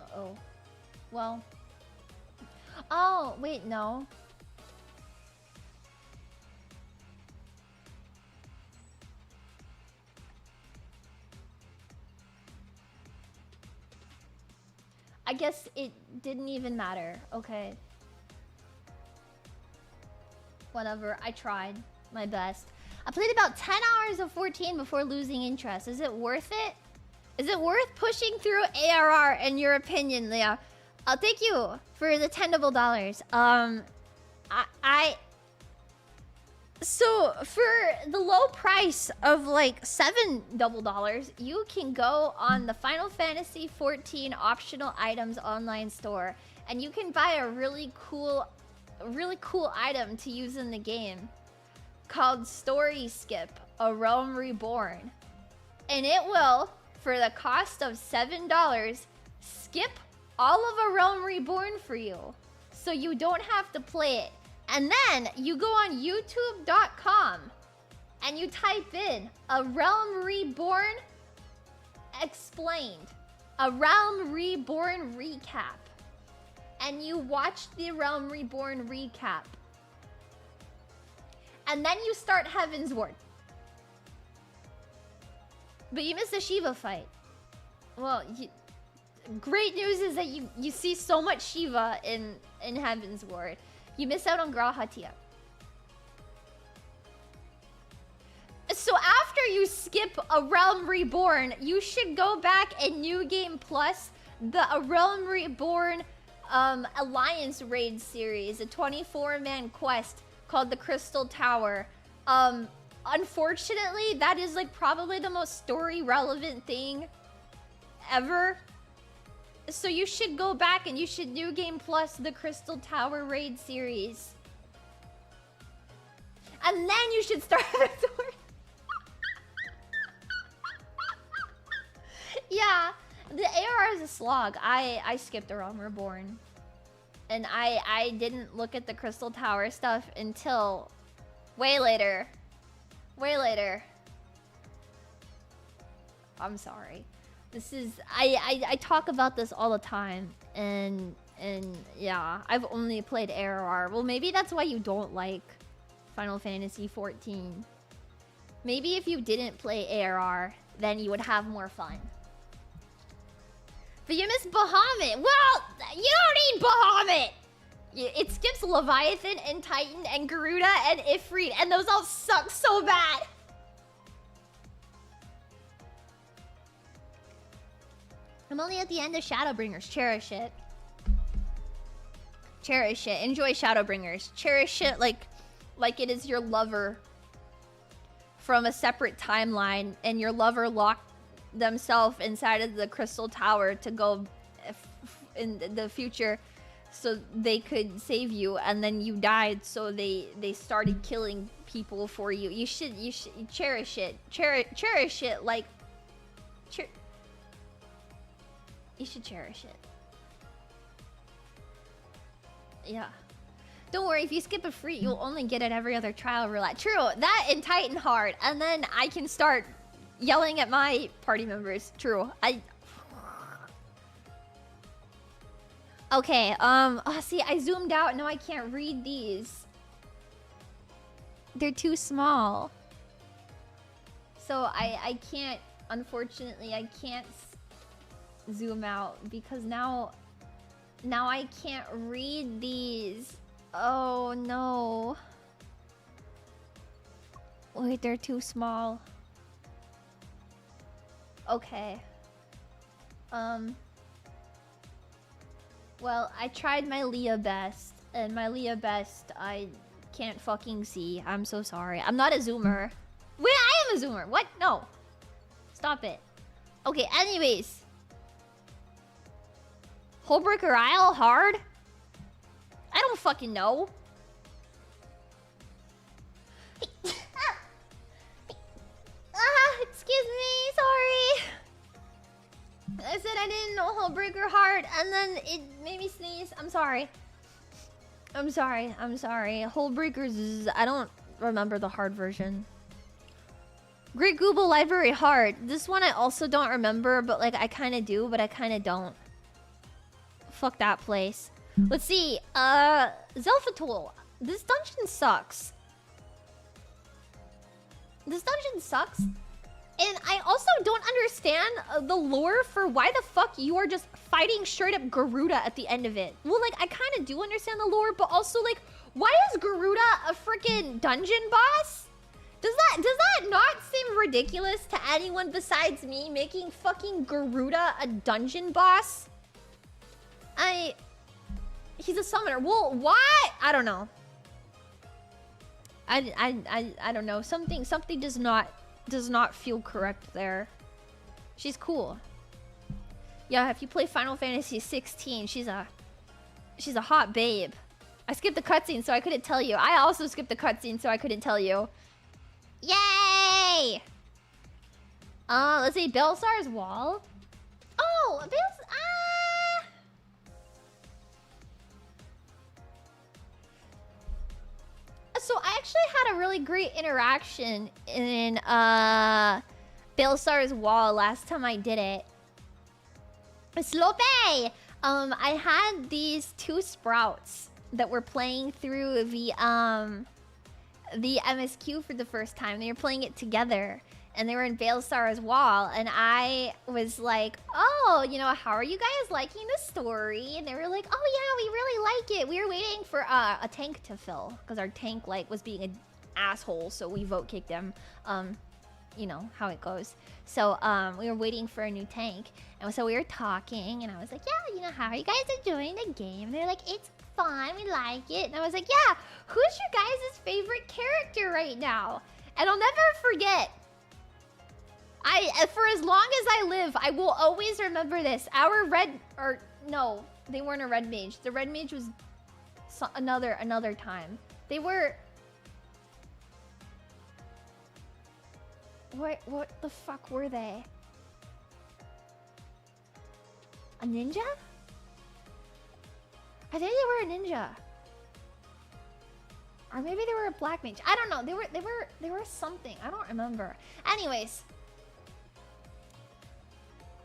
Uh-oh. Well. Oh, wait, no. I guess it didn't even matter. Okay. Whatever, I tried my best. I played about 10 hours of 14 before losing interest. Is it worth it? Is it worth pushing through ARR in your opinion, Leah? I'll thank you for the $10. So for the low price of like $7, you can go on the Final Fantasy 14 optional items online store, and you can buy a really cool item to use in the game called Story Skip, a Realm Reborn, and it will, for the cost of $7, skip all of a Realm Reborn for you, so you don't have to play it. And then you go on youtube.com and you type in a Realm Reborn explained, a Realm Reborn recap, and you watch the Realm Reborn recap. And then you start Heaven's Ward. But you missed the Shiva fight. Well, great news is that you see so much Shiva in Heaven's Ward. You miss out on Grahatia. So after you skip a Realm Reborn, you should go back and New Game Plus the Realm Reborn Alliance raid series, a 24-man quest called the Crystal Tower. Unfortunately, that is like probably the most story relevant thing ever. So you should go back and you should New Game Plus the Crystal Tower raid series. And then you should start the story. Yeah, the ARR is a slog. I skipped the Realm Reborn. And I didn't look at the Crystal Tower stuff until way later. Way later. I'm sorry. This is I talk about this all the time, and yeah, I've only played ARR. Well, maybe that's why you don't like Final Fantasy 14. Maybe if you didn't play ARR, then you would have more fun. But you miss Bahamut. Well, you don't need Bahamut. It skips Leviathan and Titan and Garuda and Ifrit, and those all suck so bad. I'm only at the end of Shadowbringers. Cherish it. Cherish it. Enjoy Shadowbringers. Cherish it like it is your lover from a separate timeline, and your lover locked themselves inside of the Crystal Tower to go in the future so they could save you, and then you died, so they started killing people for you. You should cherish it. Cherish it like you should cherish it. Yeah. Don't worry, if you skip a free, you'll only get it every other trial roulette. True, that and Titan Hard, and then I can start yelling at my party members. True. Okay, oh, see, I zoomed out, now I can't read these. They're too small. So I can't, unfortunately, I can't zoom out because now I can't read these. Oh no. Wait, they're too small. Okay. Well, I tried my Leah best, and my Leah best I can't fucking see. I'm so sorry. I'm not a zoomer. Wait, I am a zoomer. What? No. Stop it. Okay, anyways. Hullbreaker Isle hard? I don't fucking know. Excuse me, sorry. I said I didn't know Hullbreaker hard, and then it made me sneeze. I'm sorry. I'm sorry. Hullbreaker's... I don't remember the hard version. Great Google Library hard. This one I also don't remember, but like I kind of do, but I kind of don't. Fuck that place. Let's see. Zelfatol. This dungeon sucks. This dungeon sucks. And I also don't understand the lore for why the fuck you are just fighting straight up Garuda at the end of it. Well, like, I kind of do understand the lore, but also, like, why is Garuda a freaking dungeon boss? Does that not seem ridiculous to anyone besides me, making fucking Garuda a dungeon boss? He's a summoner. Well, why? I don't know. I don't know. Something does not feel correct there. She's cool. Yeah, if you play Final Fantasy 16, she's a hot babe. I skipped the cutscene, so I couldn't tell you. I also skipped the cutscene, so I couldn't tell you. Yay! Let's see, Belsar's Wall. Oh, So I actually had a really great interaction in Belsar's Wall last time I did it. Slope! I had these two sprouts that were playing through the MSQ for the first time. They were playing it together, and they were in Belsar's Wall, and I was like, oh, you know, how are you guys liking the story? And they were like, oh yeah, we really like it. We were waiting for a tank to fill, because our tank, like, was being an asshole, so we vote kicked him. you know how it goes. So we were waiting for a new tank, and so we were talking, and I was like, yeah, you know, how are you guys enjoying the game? And they're like, it's fun, we like it. And I was like, yeah, who's your guys' favorite character right now? And I'll never forget. For as long as I live, I will always remember this. Our red, or no, they weren't a red mage. The red mage was another time. They were. What the fuck were they? A ninja? I think they were a ninja. Or maybe they were a black mage. I don't know. They were something. I don't remember. Anyways.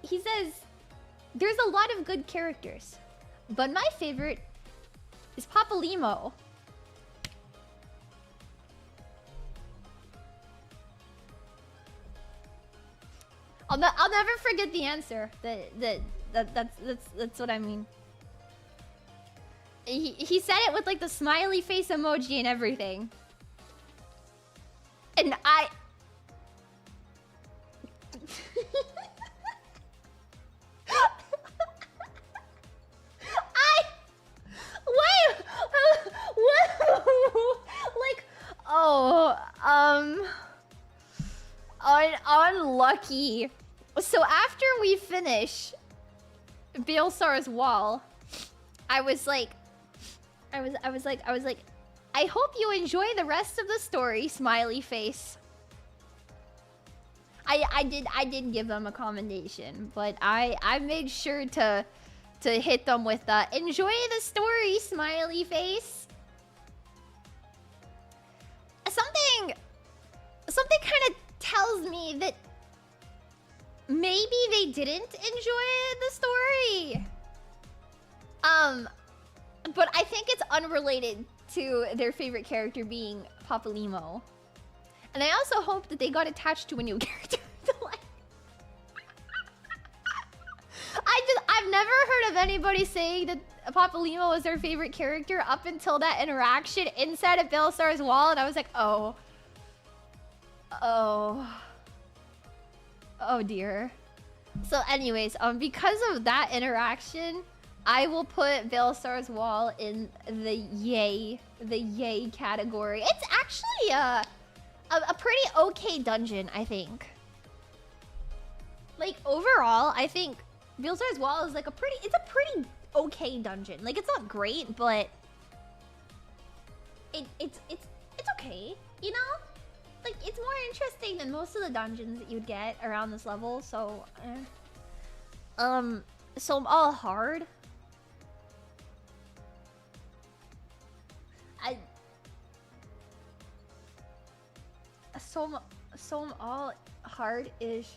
He says, there's a lot of good characters, but my favorite is Papalimo. I'll never forget the answer. That's what I mean. He said it with like the smiley face emoji and everything. And I wait, like, oh, unlucky. So after we finish Baelsar's wall, I was like, I hope you enjoy the rest of the story, smiley face. I did give them a commendation, but I made sure to hit them with the enjoy the story, smiley face. Something kind of tells me that maybe they didn't enjoy the story. But I think it's unrelated to their favorite character being Papalimo. And I also hope that they got attached to a new character. I've never heard of anybody saying that Papalimo was their favorite character up until that interaction inside of Baelsar's wall, and I was like, oh dear. So anyways, because of that interaction, I will put Baelsar's wall in the yay category. It's actually a pretty okay dungeon, I think. Like overall, I think Baelsar's wall is like it's a pretty okay dungeon. Like it's not great, but it's okay, you know? Like it's more interesting than most of the dungeons that you'd get around this level, so so I'm all hard. So I'm all hard-ish.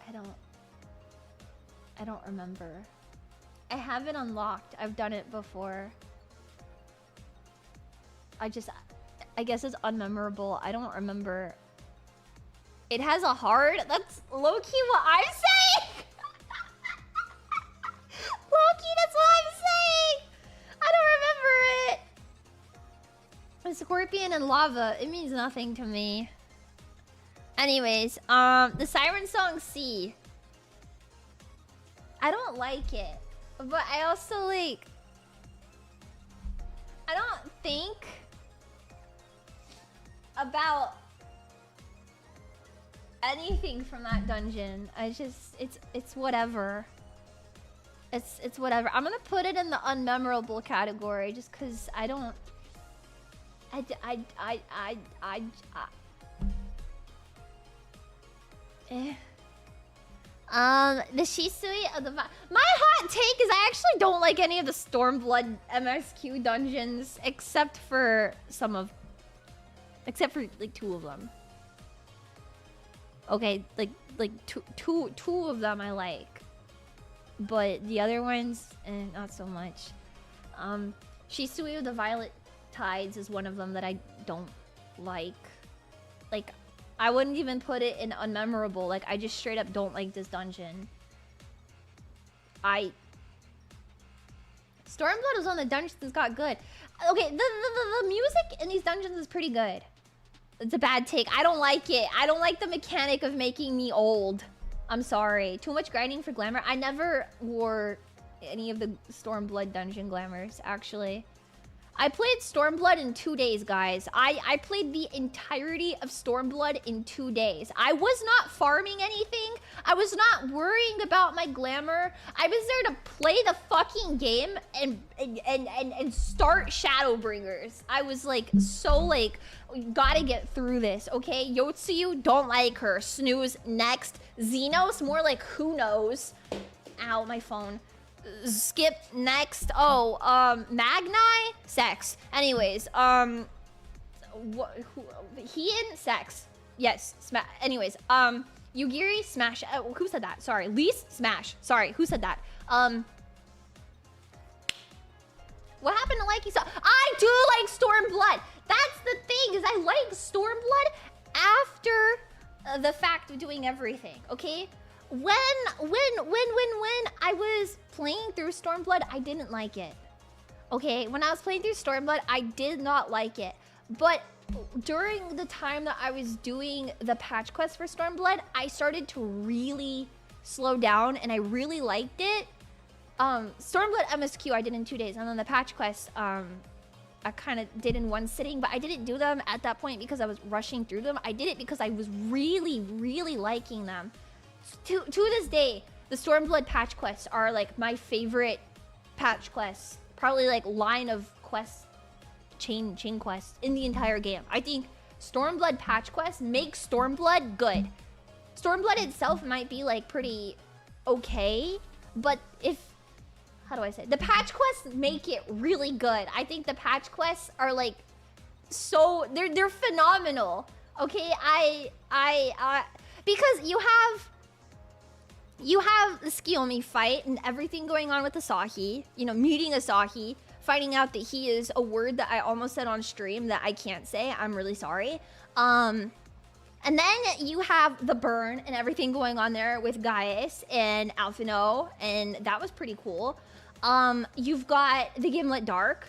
I don't remember. I have it unlocked. I've done it before. I guess it's unmemorable. I don't remember. It has a heart? That's low-key what I'm saying! Low-key, that's what I'm saying! I don't remember it! A scorpion and lava. It means nothing to me. Anyways, the Siren Song C. I don't like it. But I also, like... I don't think... about... anything from that dungeon. It's whatever. It's whatever. I'm gonna put it in the unmemorable category just because I don't... The Shisui of the... My hot take is I actually don't like any of the Stormblood MSQ dungeons except for some of... except for, like, 2 of them. Okay, like two of them I like. But the other ones, not so much. Shisui of the Violet Tides is one of them that I don't like. Like, I wouldn't even put it in unmemorable. Like, I just straight up don't like this dungeon. Stormblood was on the dungeons that got good. Okay, the music in these dungeons is pretty good. It's a bad take. I don't like it. I don't like the mechanic of making me old. I'm sorry. Too much grinding for glamour. I never wore any of the Stormblood dungeon glamours, actually. I played Stormblood in 2 days, guys. I played the entirety of Stormblood in 2 days. I was not farming anything. I was not worrying about my glamour. I was there to play the fucking game and start Shadowbringers. I was like, so like, we gotta get through this, okay? Yotsuyu, don't like her. Snooze, next. Xenos, more like who knows. Ow, my phone. Skip, next. Oh, Magni, sex. Anyways, Hien, sex. Yes, anyways, Yugiri, smash. Who said that? Sorry, Lise, smash. Sorry, who said that? What happened to liking so? I do like Stormblood. That's the thing, is I like Stormblood after the fact of doing everything, okay? When I was playing through Stormblood, I didn't like it. Okay, when I was playing through Stormblood, I did not like it. But during the time that I was doing the patch quest for Stormblood, I started to really slow down and I really liked it. Stormblood MSQ I did in 2 days, and then the patch quest I kind of did in one sitting, but I didn't do them at that point because I was rushing through them. I did it because I was really liking them. To this day, the Stormblood patch quests are like my favorite patch quests. Probably like line of quests, chain quests in the entire game. I think Stormblood patch quests make Stormblood good. Stormblood itself might be like pretty okay, but how do I say it? The patch quests make it really good. I think the patch quests are like so they're phenomenal. Okay, because you have the Tsukiyomi fight and everything going on with Asahi. You know, meeting Asahi, finding out that he is a word that I almost said on stream that I can't say. I'm really sorry. And then you have the burn and everything going on there with Gaius and Alphino, and that was pretty cool. You've got the Gimlet Dark.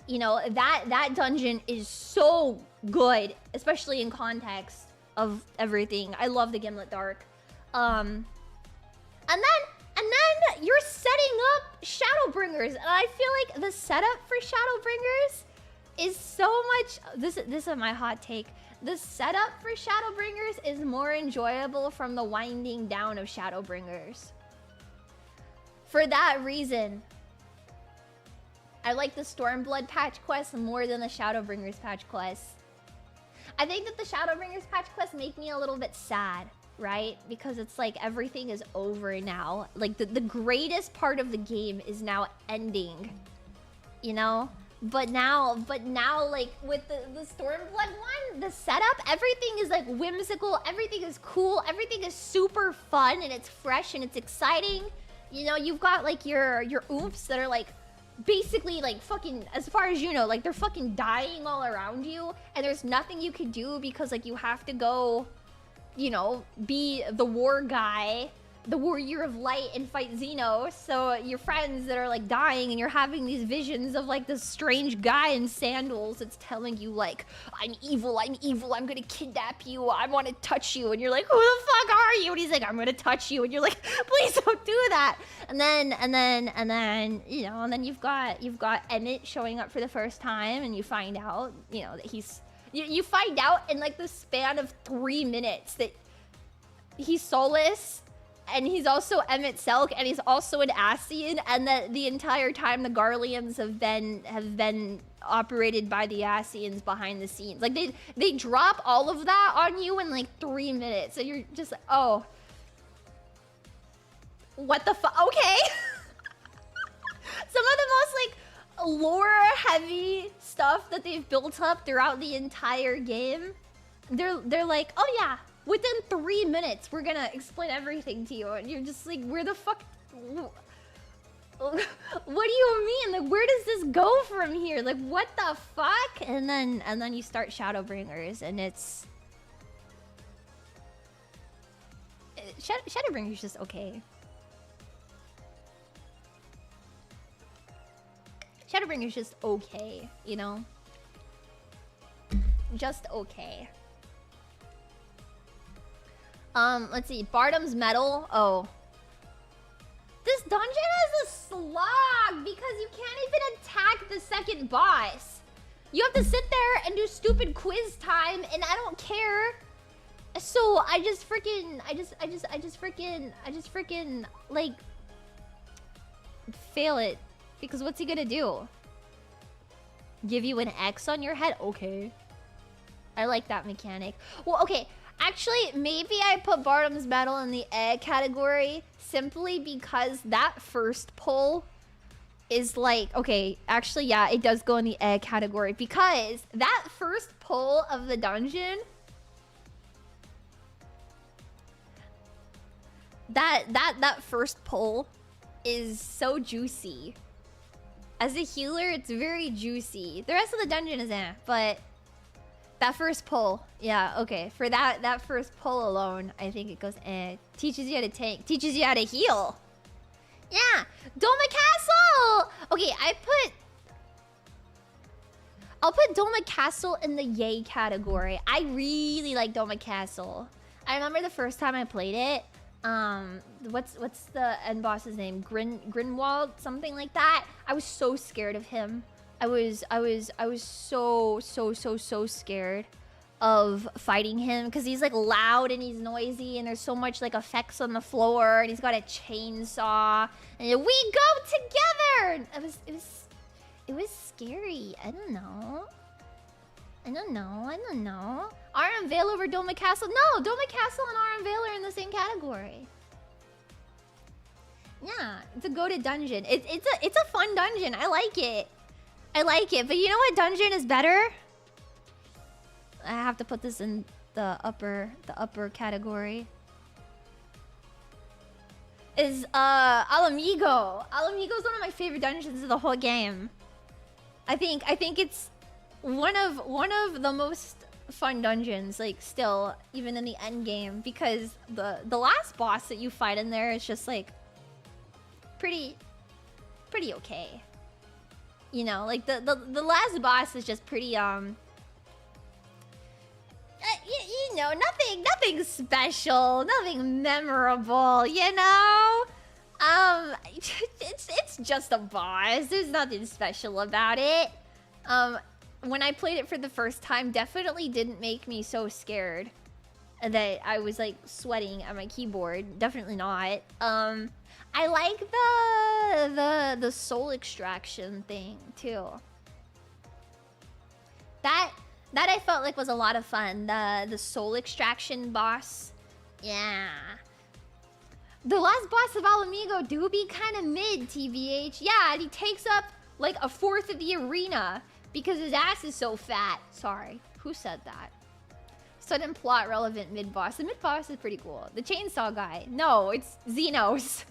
You know, that dungeon is so good, especially in context of everything. I love the Gimlet Dark. And then you're setting up Shadowbringers, and I feel like the setup for Shadowbringers is so much. This is my hot take. The setup for Shadowbringers is more enjoyable from the winding down of Shadowbringers. For that reason, I like the Stormblood patch quest more than the Shadowbringers patch quests. I think that the Shadowbringers patch quests make me a little bit sad, right? Because it's like everything is over now. Like the greatest part of the game is now ending, you know? But now like with the Stormblood one, the setup, everything is like whimsical, everything is cool, everything is super fun and it's fresh and it's exciting. You know, you've got like your oofs that are like basically like fucking, as far as you know, like they're fucking dying all around you and there's nothing you can do because like you have to go, you know, be the war guy, the warrior of light and fight Xenos. So your friends that are like dying and you're having these visions of like this strange guy in sandals that's telling you like, I'm evil, I'm gonna kidnap you, I want to touch you. And you're like, who the fuck are you? And he's like, I'm gonna touch you. And you're like, please don't do that. And then, you know, and then you've got Emmett showing up for the first time and you find out, you know, that you find out in like the span of 3 minutes that he's Solus, and he's also Emmett Selk, and he's also an Ascian, and that the entire time the Garleans have been operated by the Ascians behind the scenes. Like they drop all of that on you in like 3 minutes, and you're just like, oh, what the fuck? Okay. Some of the most like lore heavy stuff that they've built up throughout the entire game. They're like, oh yeah, within 3 minutes we're gonna explain everything to you, and you're just like, where the fuck, what do you mean? Like, where does this go from here? Like, what the fuck? And then you start Shadowbringers, and it's Shadowbringers just okay. Shadowbringer's just okay, you know? Just okay. Let's see. Bardom's Medal. Oh. This dungeon is a slog because you can't even attack the second boss. You have to sit there and do stupid quiz time, and I don't care. So I just freaking, like, fail it. Because what's he gonna do? Give you an X on your head? Okay. I like that mechanic. Well, okay. Actually, maybe I put Bardom's Medal in the egg category simply because that first pull is like... Okay, actually, yeah, it does go in the egg category because that first pull of the dungeon... That first pull is so juicy. As a healer, it's very juicy. The rest of the dungeon is but... That first pull, yeah, okay. For that first pull alone, I think it goes teaches you how to tank, teaches you how to heal. Yeah, Doma Castle! Okay, I'll put Doma Castle in the yay category. I really like Doma Castle. I remember the first time I played it. What's the end boss's name? Grinwald, something like that. I was so scared of him. I was so scared of fighting him because he's like loud and he's noisy and there's so much like effects on the floor and he's got a chainsaw and we go together. It was scary. I don't know. Aurum Vale over Doma Castle? No, Doma Castle and Aurum Vale are in the same category. Yeah, it's a goated dungeon. It's a fun dungeon. I like it. But you know what dungeon is better? I have to put this in the upper category. Is Alamigo. Alamigo is one of my favorite dungeons of the whole game. I think it's one of the most fun dungeons, like still, even in the end game, because the last boss that you fight in there is just like pretty okay. You know, like the last boss is just pretty you know, nothing special, nothing memorable, you know? It's just a boss. There's nothing special about it. When I played it for the first time, definitely didn't make me so scared that I was like sweating at my keyboard. Definitely not. I like the soul extraction thing too. That I felt like was a lot of fun. The soul extraction boss. Yeah. The last boss of Alamigo do be kind of mid, TBH. Yeah, and he takes up like a fourth of the arena because his ass is so fat. Sorry, who said that? Sudden plot relevant mid boss. The mid boss is pretty cool. The chainsaw guy. No, it's Xenos.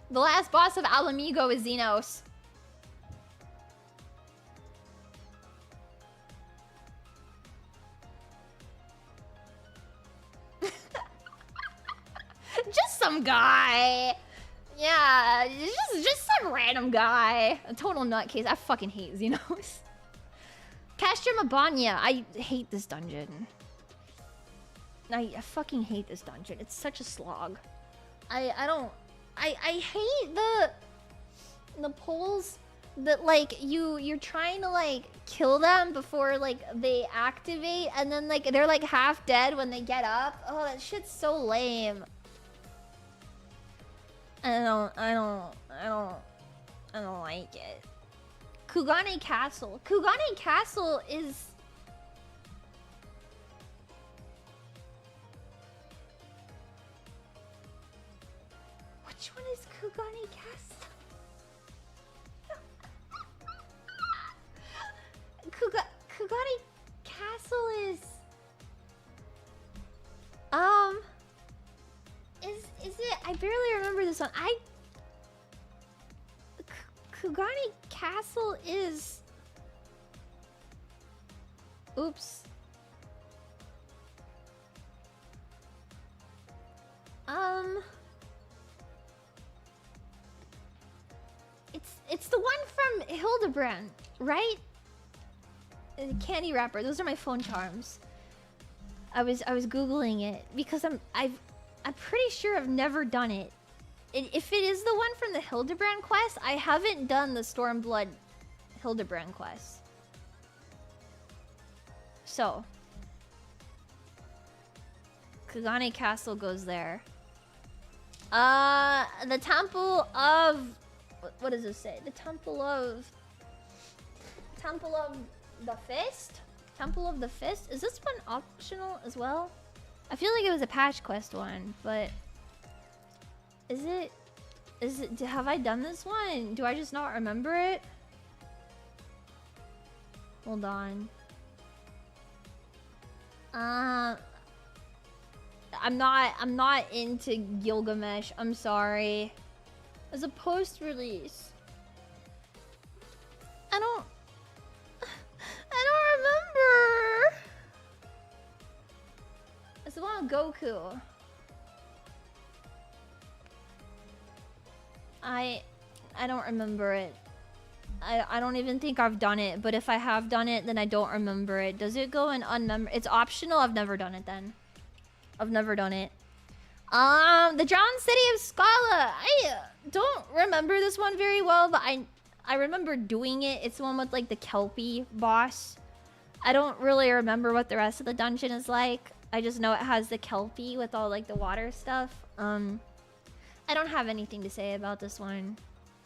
The last boss of Alamigo is Xenos. Just some guy. Yeah, just some random guy. A total nutcase. I fucking hate Xenos. Castro Mabanya. I hate this dungeon. I fucking hate this dungeon. It's such a slog. I hate the pulls that like you're trying to like kill them before like they activate and then like they're like half dead when they get up. Oh, that shit's so lame. I don't like it. Kugane Castle. Kugane Castle is... Which one is Kugane Castle? Kugane Castle is... Is it? I barely remember this one. Kugane Castle is... Oops. It's the one from Hildebrand, right? Candy wrapper. Those are my phone charms. I was googling it because I'm pretty sure I've never done it. If it is the one from the Hildebrand quest, I haven't done the Stormblood Hildebrand quest. So Kagane Castle goes there. The Temple of... What does it say? The Temple of the Fist? Temple of the Fist? Is this one optional as well? I feel like it was a patch quest one, but... Is it... Have I done this one? Do I just not remember it? Hold on. I'm not into Gilgamesh. I'm sorry. As a post-release. I don't remember. It's the one with Goku. I don't remember it. I don't even think I've done it, but if I have done it, then I don't remember it. Does it go in It's optional? I've never done it then. I've never done it. The Drowned City of Scala. I don't remember this one very well, but I remember doing it. It's the one with like the Kelpie boss. I don't really remember what the rest of the dungeon is like. I just know it has the Kelpie with all like the water stuff. I don't have anything to say about this one.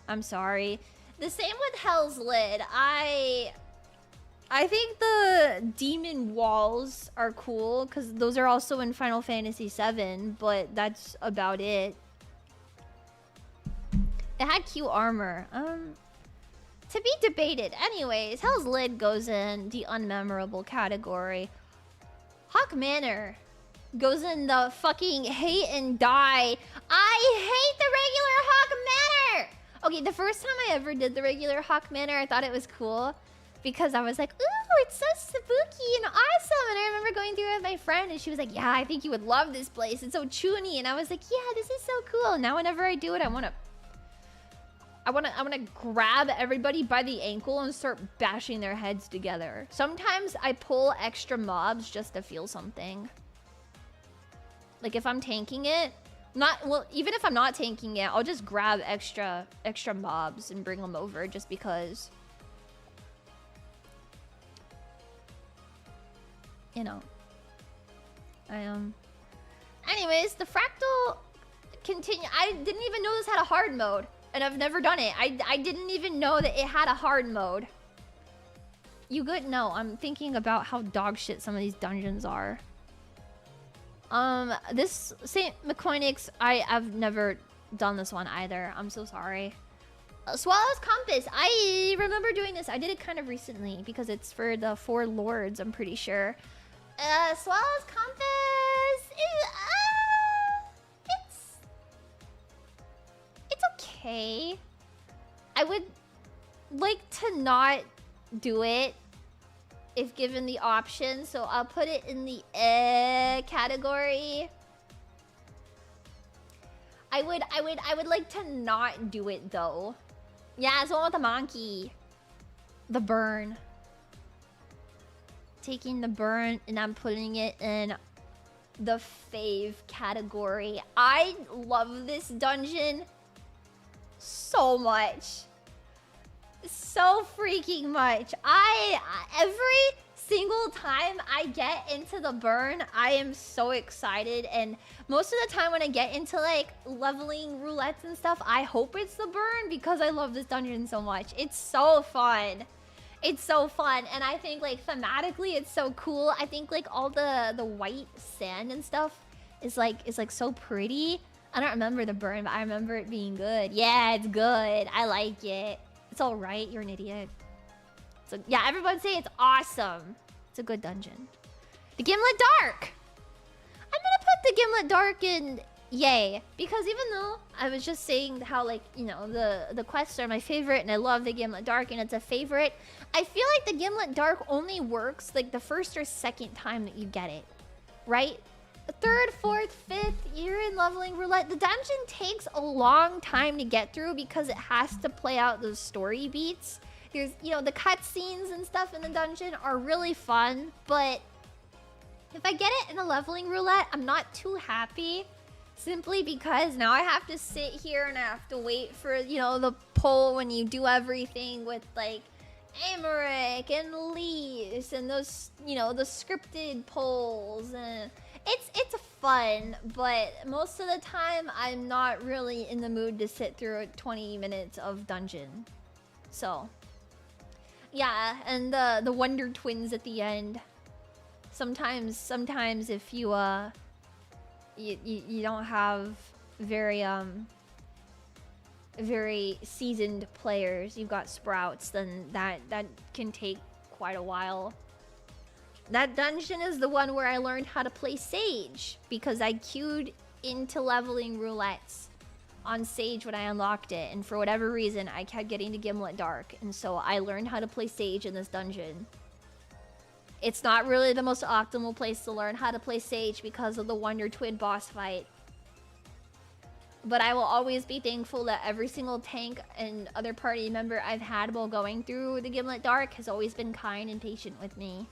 I'm sorry. The same with Hell's Lid. I think the demon walls are cool because those are also in Final Fantasy VII, but that's about it. It had cute armor. To be debated. Anyways, Hell's Lid goes in the unmemorable category. Hawk Manor goes in the fucking hate and die. I hate the regular Hawk Manor! Okay, the first time I ever did the regular Hawk Manor, I thought it was cool. Because I was like, ooh, it's so spooky and awesome. And I remember going through it with my friend and she was like, yeah, I think you would love this place. It's so chuny. And I was like, yeah, this is so cool. Now whenever I do it, I wanna grab everybody by the ankle and start bashing their heads together. Sometimes I pull extra mobs just to feel something. Like if I'm tanking it, even if I'm not tanking it, I'll just grab extra mobs and bring them over just because. You know. Anyways, the fractal continue. I didn't even know this had a hard mode. And I've never done it. I didn't even know that it had a hard mode. You good? No, I'm thinking about how dog shit some of these dungeons are. This St. McCoynix, I've never done this one either. I'm so sorry. Swallow's Compass. I remember doing this. I did it kind of recently because it's for the 4 lords, I'm pretty sure. Swallow's Compass is, it's okay. I would like to not do it if given the option, so I'll put it in the category. I would like to not do it though. Yeah, it's the one with the monkey. The burn. Taking the burn and I'm putting it in the fave category. I love this dungeon so much. So freaking much. Every single time I get into the burn, I am so excited. And most of the time when I get into like leveling roulettes and stuff, I hope it's the burn because I love this dungeon so much. It's so fun. It's so fun. And I think like thematically it's so cool. I think like all the white sand and stuff is like so pretty. I don't remember the burn, but I remember it being good. Yeah, it's good. I like it. It's all right. You're an idiot. So yeah, everyone say it's awesome. It's a good dungeon. The Gimlet Dark. I'm gonna put the Gimlet Dark in yay, because even though I was just saying how like, you know, the quests are my favorite and I love the Gimlet Dark and it's a favorite, I feel like the Gimlet Dark only works like the first or second time that you get it, right? third, fourth, fifth, you're in leveling roulette. The dungeon takes a long time to get through because it has to play out those story beats. There's, you know, the cutscenes and stuff in the dungeon are really fun, but if I get it in a leveling roulette, I'm not too happy. Simply because now I have to sit here and I have to wait for, you know, the poll when you do everything with, like, Emerick and Lise and those, you know, the scripted polls. And it's fun, but most of the time I'm not really in the mood to sit through 20 minutes of dungeon. So, yeah, and the Wonder Twins at the end. Sometimes if you you don't have very very seasoned players, you've got sprouts, then that can take quite a while. That dungeon is the one where I learned how to play Sage, because I queued into leveling roulettes on Sage when I unlocked it, and for whatever reason I kept getting to Gimlet Dark, and so I learned how to play Sage in this dungeon. It's not really the most optimal place to learn how to play Sage because of the Wonder Twin boss fight. But I will always be thankful that every single tank and other party member I've had while going through the Gimlet Dark has always been kind and patient with me.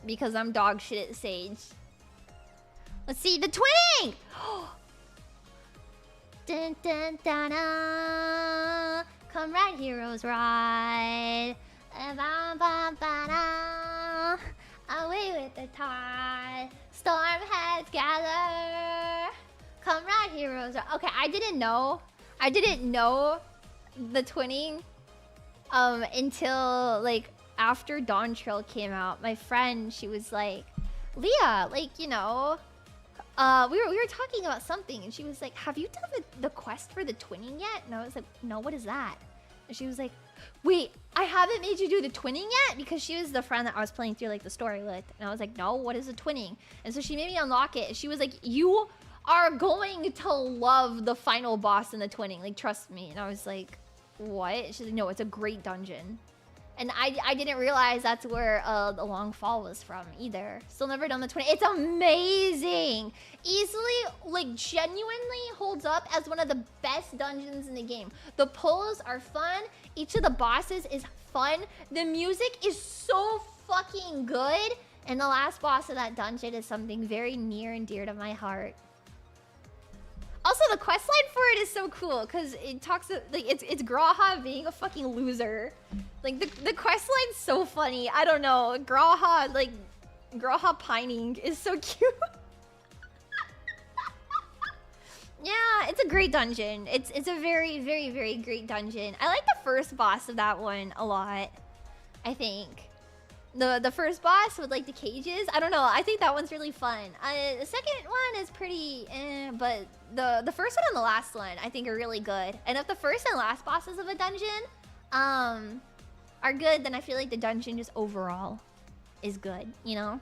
Because I'm dog shit at Sage. Let's see, the twinning! Dun, dun, dun, dun. Come ride, heroes, ride. Away with the tide, storm heads gather. Come ride, heroes. Okay, I didn't know the twinning until like after Dawn Trail came out. My friend, she was like, Leah, like, you know, we were talking about something, and she was like, have you done the quest for the twinning yet? And I was like, no, what is that? And she was like, wait, I haven't made you do the twinning yet? Because she was the friend that I was playing through like the story with. And I was like, no, what is the twinning? And so she made me unlock it. And she was like, you are going to love the final boss in the twinning. Like, trust me. And I was like, what? She's like, no, it's a great dungeon. And I didn't realize that's where the Long Fall was from either. Still never done the twinning. It's amazing. Easily, like, genuinely holds up as one of the best dungeons in the game. The pulls are fun. Each of the bosses is fun. The music is so fucking good. And the last boss of that dungeon is something very near and dear to my heart. Also, the questline for it is so cool because it talks like it's Graha being a fucking loser. Like the questline's so funny. I don't know. Graha pining is so cute. Yeah, it's a great dungeon. It's a very, very, very great dungeon. I like the first boss of that one a lot, I think. The first boss with like the cages, I don't know. I think that one's really fun. The second one is pretty, but the first one and the last one I think are really good. And if the first and last bosses of a dungeon are good, then I feel like the dungeon just overall is good, you know?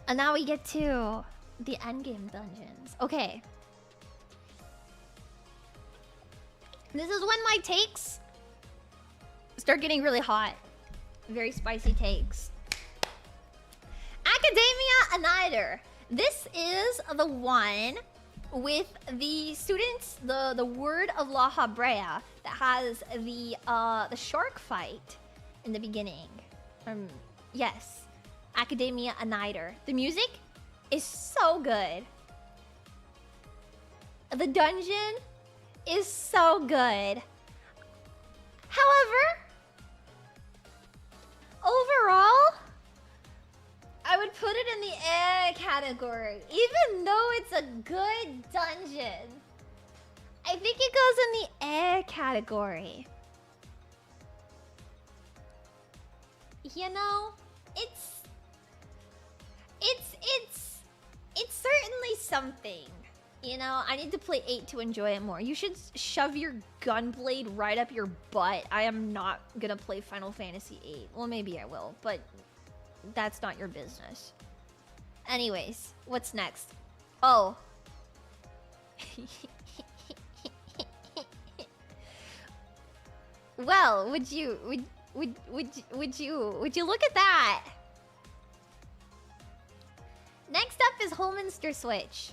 And now we get to the endgame dungeons. Okay. This is when my takes start getting really hot. Very spicy takes. Academia Annihilator. This is the one with the students, the word of La Habrea that has the shark fight in the beginning. Yes, Academia Annihilator. The music is so good. The dungeon is so good. However, overall, I would put it in the A category. Even though it's a good dungeon, I think it goes in the A category. You know, it's certainly something. You know, I need to play 8 to enjoy it more. You should shove your gunblade right up your butt. I am not gonna play Final Fantasy 8. Well, maybe I will, but that's not your business. Anyways, what's next? Oh. Well, would you look at that? Hominster Switch.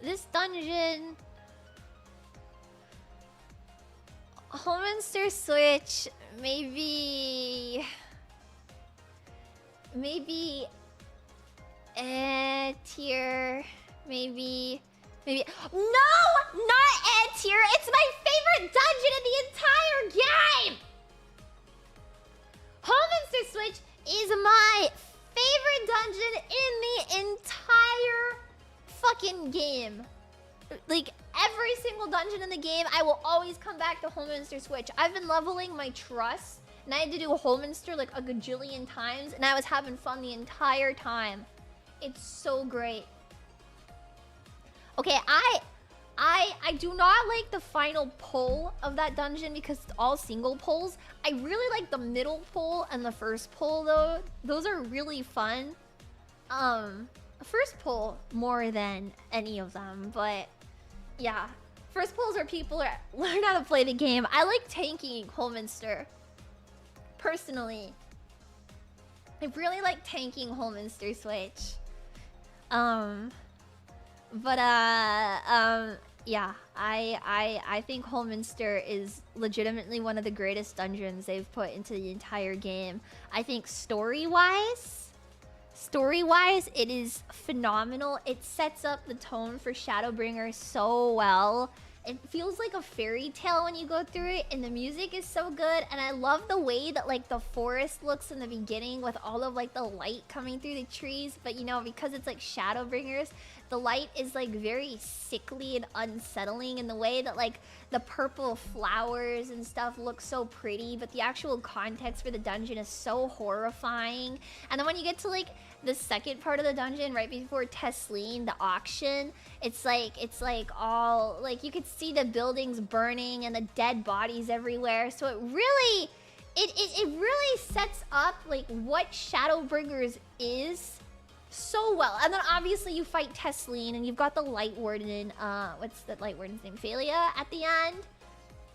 This dungeon... Hominster Switch, maybe... Maybe... tier... Maybe... Maybe... No! Not A tier! It's my favorite dungeon in the entire game! Hominster Switch is my favorite dungeon in the entire fucking game. Like, every single dungeon in the game, I will always come back to Hominster Switch. I've been leveling my trust, and I had to do Hominster like a gajillion times, and I was having fun the entire time. It's so great. Okay, I do not like the final pull of that dungeon because it's all single pulls. I really like the middle pull and the first pull though. Those are really fun. First pull more than any of them, but yeah. First pulls are people that learn how to play the game. I like tanking Hominster. Personally. I really like tanking Hominster Switch. Yeah, I think Hominster is legitimately one of the greatest dungeons they've put into the entire game. I think story-wise, it is phenomenal. It sets up the tone for Shadowbringers so well. It feels like a fairy tale when you go through it, and the music is so good. And I love the way that like the forest looks in the beginning with all of like the light coming through the trees. But you know, because it's like Shadowbringers, the light is like very sickly and unsettling in the way that like the purple flowers and stuff look so pretty, but the actual context for the dungeon is so horrifying. And then when you get to like the second part of the dungeon, right before Tesleen, the auction, it's like all like you could see the buildings burning and the dead bodies everywhere. So it really really sets up like what Shadowbringers is so well. And then obviously you fight Tesleen and you've got the Light Warden, what's the Light Warden's name? Phalia at the end.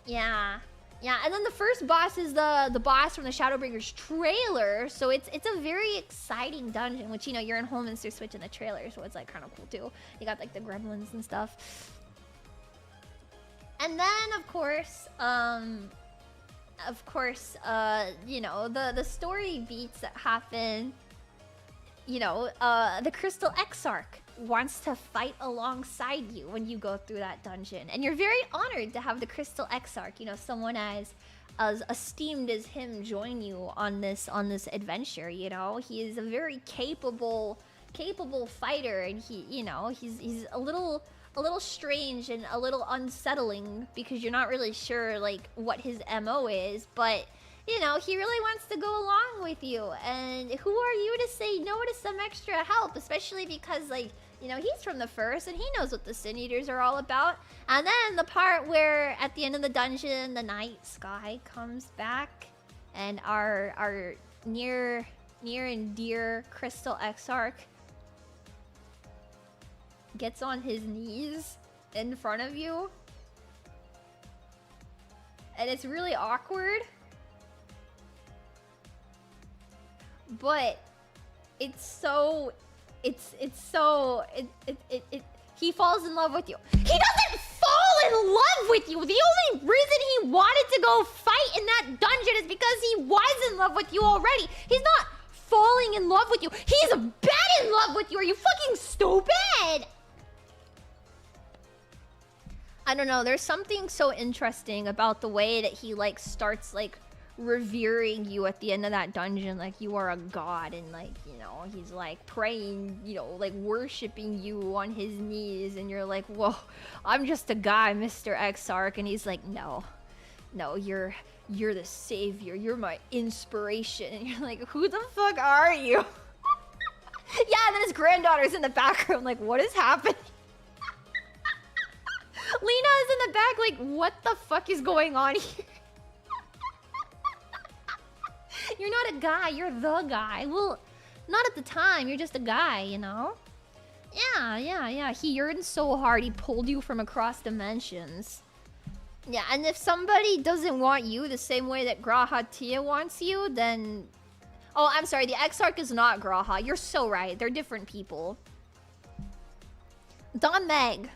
Yeah. Yeah, and then the first boss is the boss from the Shadowbringers trailer. So it's a very exciting dungeon, which, you know, you're in Hominster Switch in the trailer, so it's like kind of cool too. You got like the gremlins and stuff. And then of course, you know, the story beats that happen. You know, the Crystal Exarch wants to fight alongside you when you go through that dungeon. And you're very honored to have the Crystal Exarch, you know, someone as esteemed as him join you on this adventure, you know. He is a very capable fighter, and he, you know, he's a little strange and a little unsettling because you're not really sure like what his MO is, but you know, he really wants to go along with you. And who are you to say no to some extra help, especially because like, you know, he's from the first and he knows what the Sin Eaters are all about. And then the part where at the end of the dungeon, the night sky comes back and our near and dear Crystal Exarch gets on his knees in front of you. And it's really awkward. But he falls in love with you. He doesn't fall in love with you. The only reason he wanted to go fight in that dungeon is because he was in love with you already. He's not falling in love with you. He's bad in love with you. Are you fucking stupid? I don't know. There's something so interesting about the way that he like starts like revering you at the end of that dungeon, like you are a god, and like, you know, he's like praying, you know, like worshiping you on his knees, and you're like, whoa, I'm just a guy, Mr. Exarch. And he's like, no, you're the savior, you're my inspiration. And you're like, who the fuck are you? Yeah, and then his granddaughter's in the background like, what is happening? Lena is in the back like, what the fuck is going on here? You're not a guy, you're the guy. Well, not at the time, you're just a guy, you know? Yeah. He yearned so hard, he pulled you from across dimensions. Yeah, and if somebody doesn't want you the same way that Graha Tia wants you, then... Oh, I'm sorry, the Exarch is not Graha. You're so right. They're different people. Don Meg.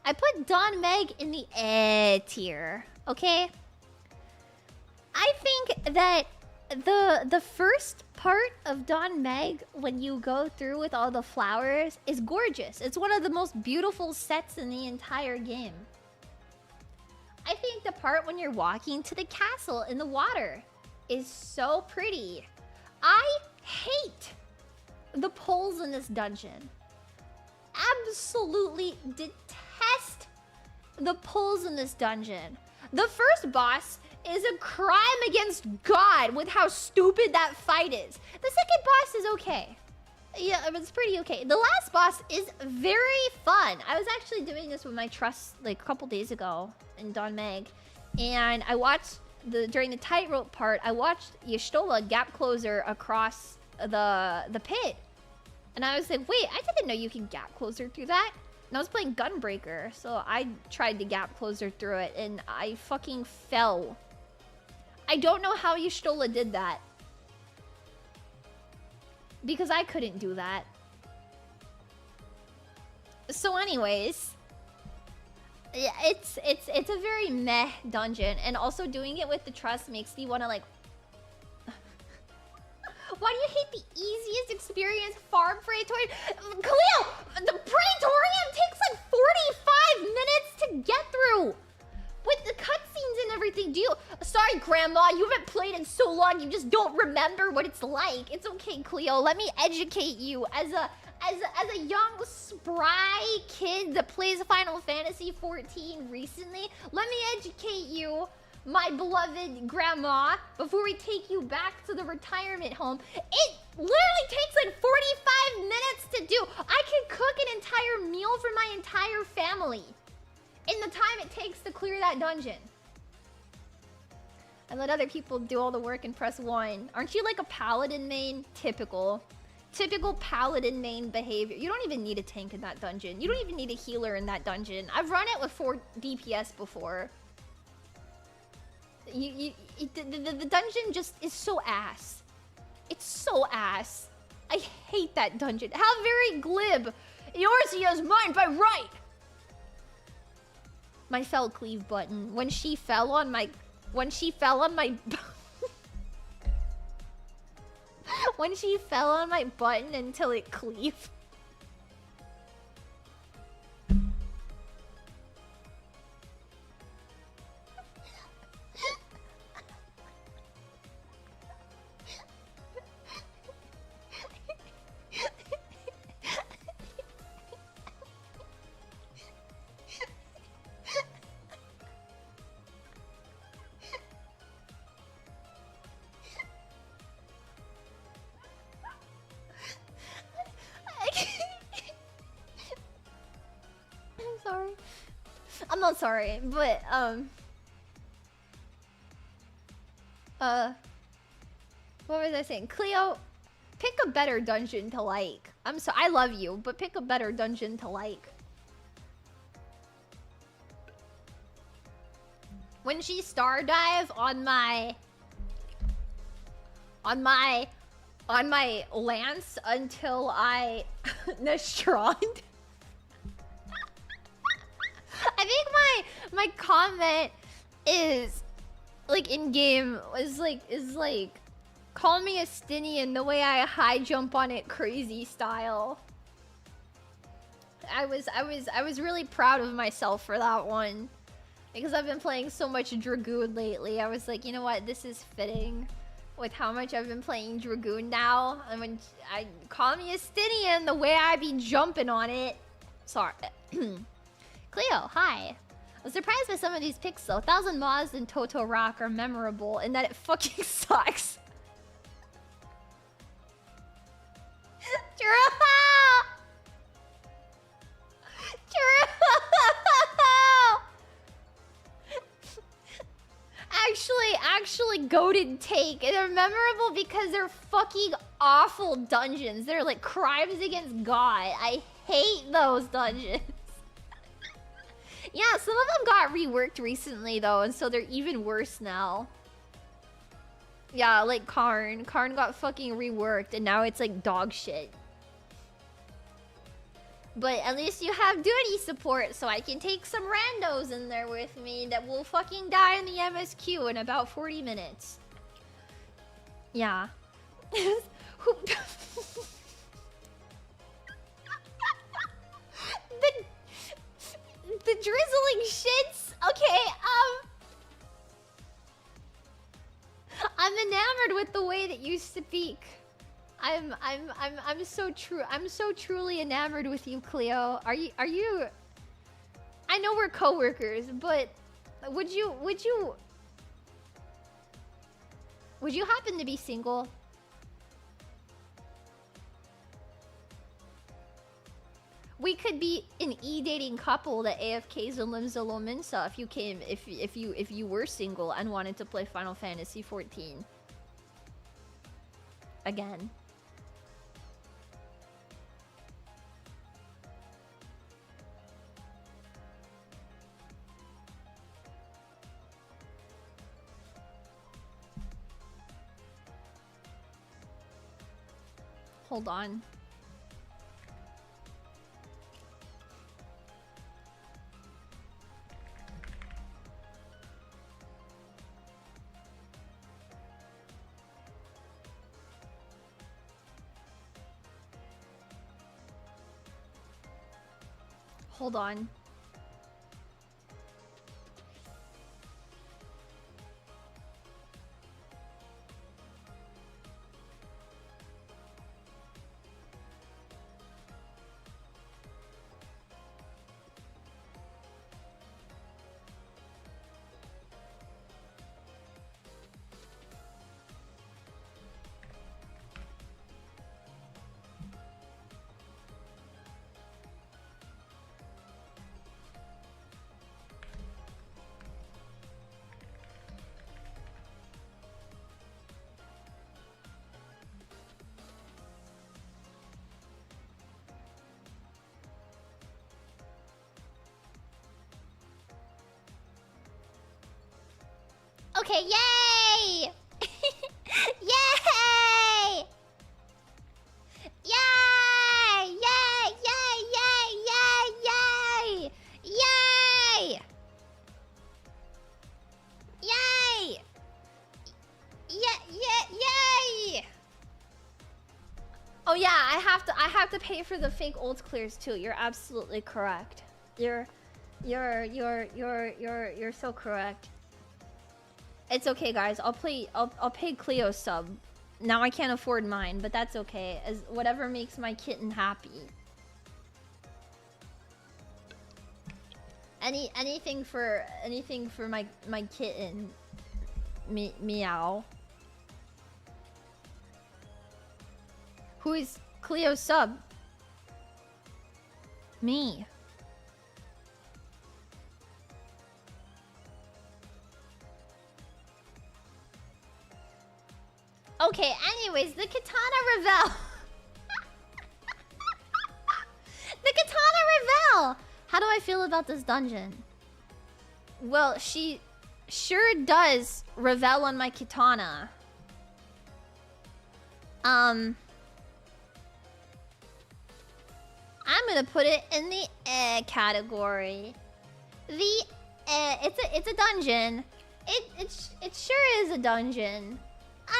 I put Don Meg in the tier, okay? I think that the first part of Don Meg, when you go through with all the flowers, is gorgeous. It's one of the most beautiful sets in the entire game. I think the part when you're walking to the castle in the water is so pretty. I hate the poles in this dungeon. Absolutely detest the poles in this dungeon. The first boss is a crime against God with how stupid that fight is. The second boss is okay. Yeah, it's pretty okay. The last boss is very fun. I was actually doing this with my trust like a couple days ago in Don Meg, and I watched during the tightrope part, I watched Y'shtola gap closer across the pit. And I was like, wait, I didn't know you can gap closer through that. And I was playing Gunbreaker, so I tried to gap closer through it, and I fucking fell. I don't know how Y'shtola did that. Because I couldn't do that. So anyways, yeah, it's a very meh dungeon, and also doing it with the trust makes me want to like... Why do you hate the easiest experience farm Praetorian? Khalil, the Praetorian takes like 45 minutes to get through. With the cutscenes and everything. Sorry, Grandma, you haven't played in so long, you just don't remember what it's like. It's okay, Cleo. Let me educate you as a young, spry kid that plays Final Fantasy 14 recently. Let me educate you, my beloved grandma, before we take you back to the retirement home. It literally takes like 45 minutes to do. I can cook an entire meal for my entire family in the time it takes to clear that dungeon. I let other people do all the work and press 1. Aren't you like a paladin main? Typical paladin main behavior. You don't even need a tank in that dungeon. You don't even need a healer in that dungeon. I've run it with 4 DPS before. The dungeon just is so ass. It's so ass. I hate that dungeon. How very glib. Eorzea is mine by right. My fell cleave button. When she fell on my when she fell on my button until it cleaved. I'm not sorry, but what was I saying? Cleo, pick a better dungeon to like. I love you, but pick a better dungeon to like. When she star dive on my lance until I Nestrond. I think my comment is like in game is like call me a Stinian the way I high jump on it crazy style. I was really proud of myself for that one because I've been playing so much Dragoon lately. I was like, you know what, this is fitting with how much I've been playing Dragoon now. And when I call me a Stinian the way I be jumping on it. Sorry. Cleo, hi. I was surprised by some of these picks though. 1000 Moths and Toto Rock are memorable in that it fucking sucks. True! actually goated take. And they're memorable because they're fucking awful dungeons. They're like crimes against God. I hate those dungeons. Yeah, some of them got reworked recently though, and so they're even worse now. Yeah, like Karn. Karn got fucking reworked and now it's like dog shit. But at least you have duty support, so I can take some randos in there with me that will fucking die in the MSQ in about 40 minutes. Yeah. the drizzling shits. Okay, I'm enamored with the way that you speak. I'm so true. I'm so truly enamored with you, Cleo. Are you? I know we're coworkers, but would you happen to be single? We could be an e-dating couple that AFKs and lives a Lominsa if you were single and wanted to play Final Fantasy 14 again. Hold on. Hold on. Okay, yay! Yay! Yay! Yay! Yay! Yay! Yay! Yay! Yay! Yay! Oh yeah, I have to pay for the fake old clears too. You're absolutely correct. You're so correct. It's okay, guys. I'll pay Cleo's sub. Now I can't afford mine, but that's okay. As whatever makes my kitten happy. Anything for my kitten. Meow. Who is Cleo's sub? Me. Okay, anyways, the Katana Revel. The Katana Revel! How do I feel about this dungeon? Well, she sure does revel on my katana. I'm gonna put it in the category. It's a dungeon. It sure is a dungeon. I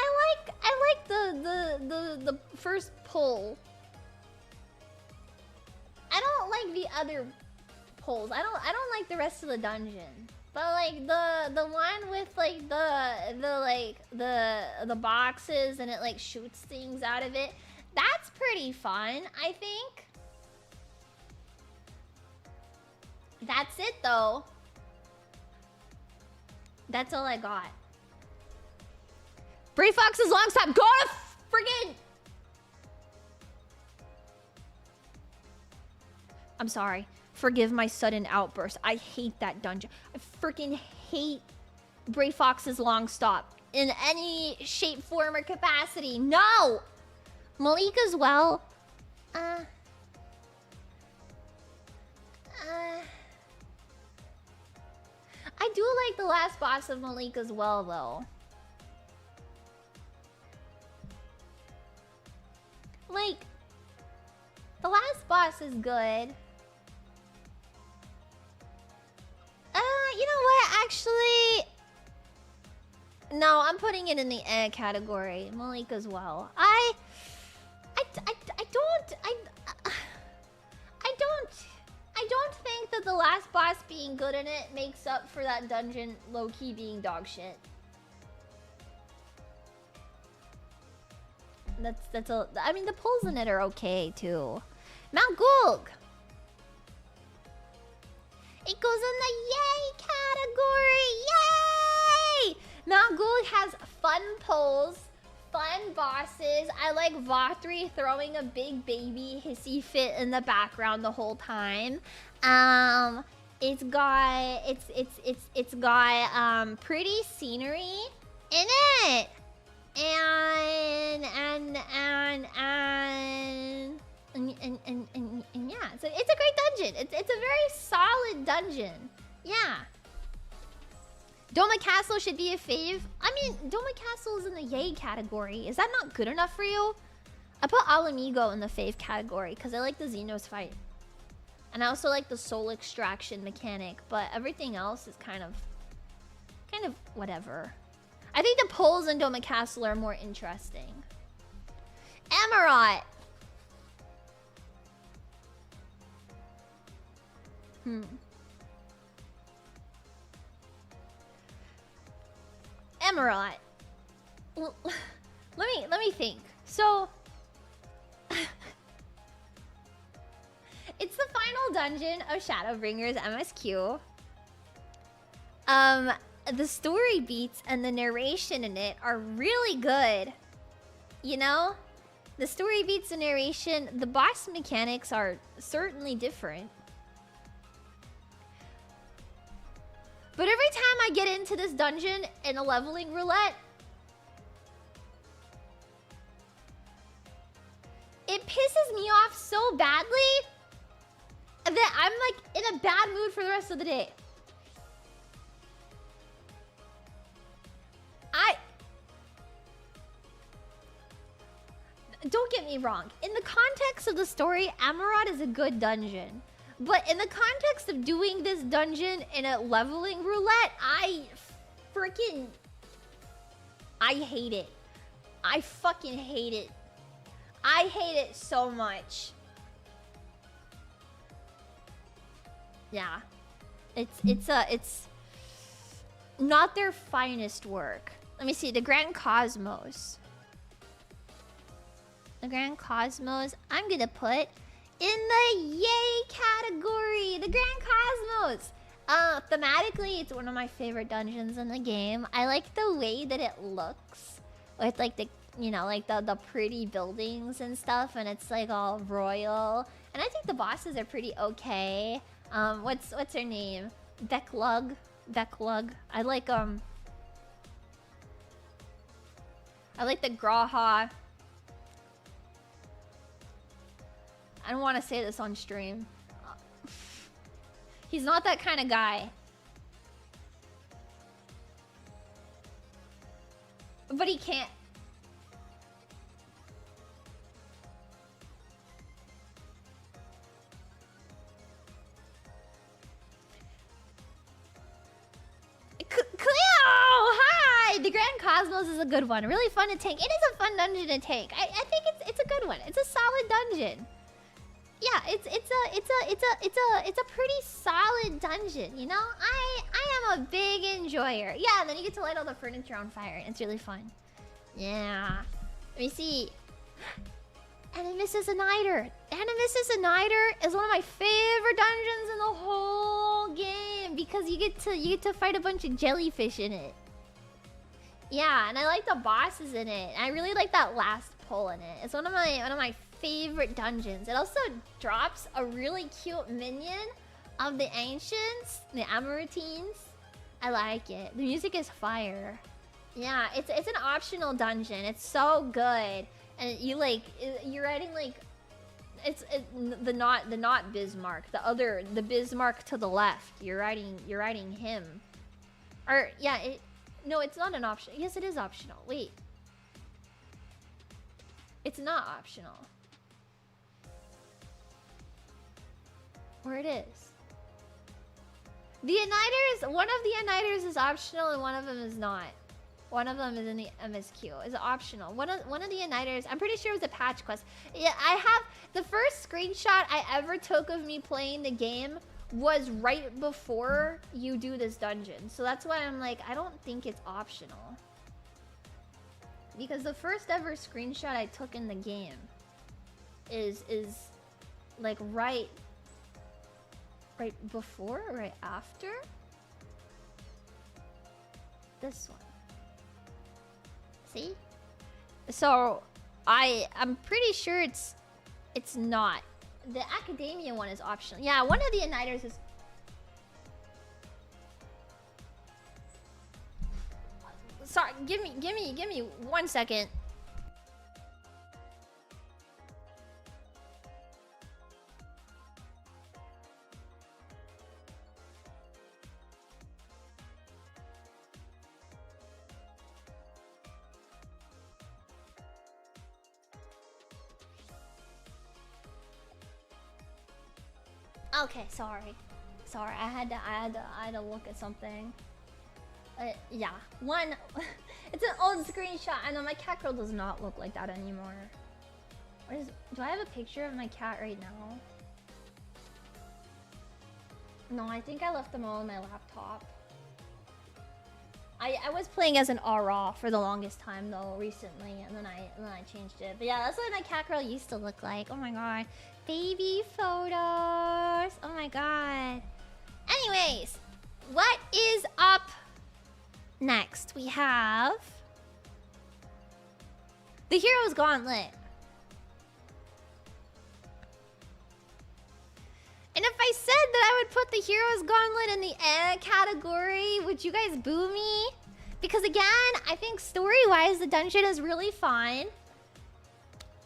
like the first pull. I don't like the other pulls. I don't like the rest of the dungeon. But like the one with like the boxes and it like shoots things out of it, that's pretty fun, I think. That's it though. That's all I got. Bray Fox's long stop. Go to friggin'. I'm sorry. Forgive my sudden outburst. I hate that dungeon. I freaking hate Bray Fox's long stop. in any shape, form, or capacity. No! Malik as well. I do like the last boss of Malik as well, though. Like, the last boss is good. You know what? Actually, no, I'm putting it in the category. Malik as well. I don't think that the last boss being good in it makes up for that dungeon low-key being dog shit. That's a. I mean, the pulls in it are okay too. Mount Gulg. It goes in the yay category. Yay! Mount Gulg has fun pulls, fun bosses. I like Vatri throwing a big baby hissy fit in the background the whole time. It's got pretty scenery in it. And yeah, so it's a great dungeon. It's a very solid dungeon. Yeah. Doma Castle should be a fave. I mean, Doma Castle is in the yay category. Is that not good enough for you? I put Alamigo in the fave category because I like the Xenos fight. And I also like the soul extraction mechanic, but everything else is kind of whatever. I think the pulls in Doma Castle are more interesting. Amarot. Amarot. Well, let me think. So it's the final dungeon of Shadowbringers MSQ. The story beats and the narration in it are really good. You know? The story beats the narration. The boss mechanics are certainly different. But every time I get into this dungeon in a leveling roulette, it pisses me off so badly that I'm like in a bad mood for the rest of the day. Don't get me wrong. In the context of the story, Amarot is a good dungeon. But in the context of doing this dungeon in a leveling roulette, I hate it. I fucking hate it. I hate it so much. Yeah. It's not their finest work. Let me see. The Grand Cosmos. The Grand Cosmos, I'm gonna put in the yay category. The Grand Cosmos. Thematically, it's one of my favorite dungeons in the game. I like the way that it looks with like the, you know, like the pretty buildings and stuff, and it's like all royal. And I think the bosses are pretty okay. What's her name? Becklug. I like the Graha. I don't want to say this on stream. He's not that kind of guy. But he can't. Cleo! Hi! The Grand Cosmos is a good one. Really fun to tank. It is a fun dungeon to tank. I think it's a good one. It's a solid dungeon. Yeah, it's a pretty solid dungeon, you know? I am a big enjoyer. Yeah, and then you get to light all the furniture on fire. It's really fun. Yeah. Let me see. Animus Annider. Animus Annider is one of my favorite dungeons in the whole game because you get to fight a bunch of jellyfish in it. Yeah, and I like the bosses in it. I really like that last pull in it. It's one of my favorite dungeons. It also drops a really cute minion of the ancients, the Amoritines. I like it. The music is fire. Yeah, it's an optional dungeon. It's so good, and you like you're writing like the not Bismarck, the Bismarck to the left. You're writing him, or yeah, no, it's not an option. Yes, it is optional. Wait, it's not optional. Or it is. The Uniters, one of the Uniters is optional and one of them is not. One of them is in the MSQ. Is optional. One of the Uniters, I'm pretty sure it was a patch quest. Yeah, I have the first screenshot I ever took of me playing the game was right before you do this dungeon. So that's why I'm like, I don't think it's optional. Because the first ever screenshot I took in the game is like right before or right after this one. See? So I'm pretty sure it's not. The Academia one is optional. Yeah, one of the Uniters is. Sorry, give me 1 second. Okay, sorry. I had to look at something. Yeah, one. It's an old screenshot. I know my cat girl does not look like that anymore. Do I have a picture of my cat right now? No, I think I left them all on my laptop. I was playing as an Aura for the longest time though recently, and then I changed it. But yeah, that's what my cat girl used to look like. Oh my god. Baby photos. Oh my god. Anyways, what is up next? We have the Hero's Gauntlet. And if I said that I would put the Hero's Gauntlet in the category, would you guys boo me? Because again, I think story-wise, the dungeon is really fun.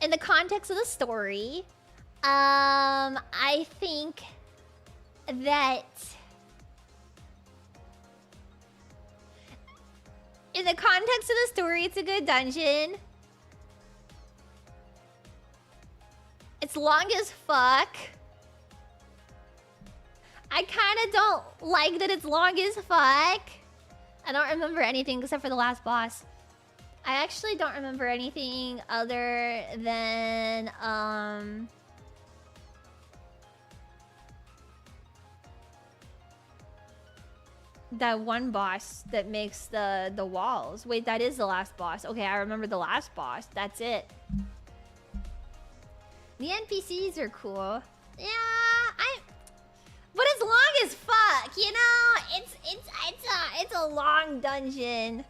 In the context of the story, I think that in the context of the story, it's a good dungeon. It's long as fuck. I kind of don't like that it's long as fuck. I don't remember anything except for the last boss. I actually don't remember anything other than that one boss that makes the walls. Wait, that is the last boss. Okay, I remember the last boss. That's it. The NPCs are cool. Yeah, but it's long as fuck, you know? It's a long dungeon.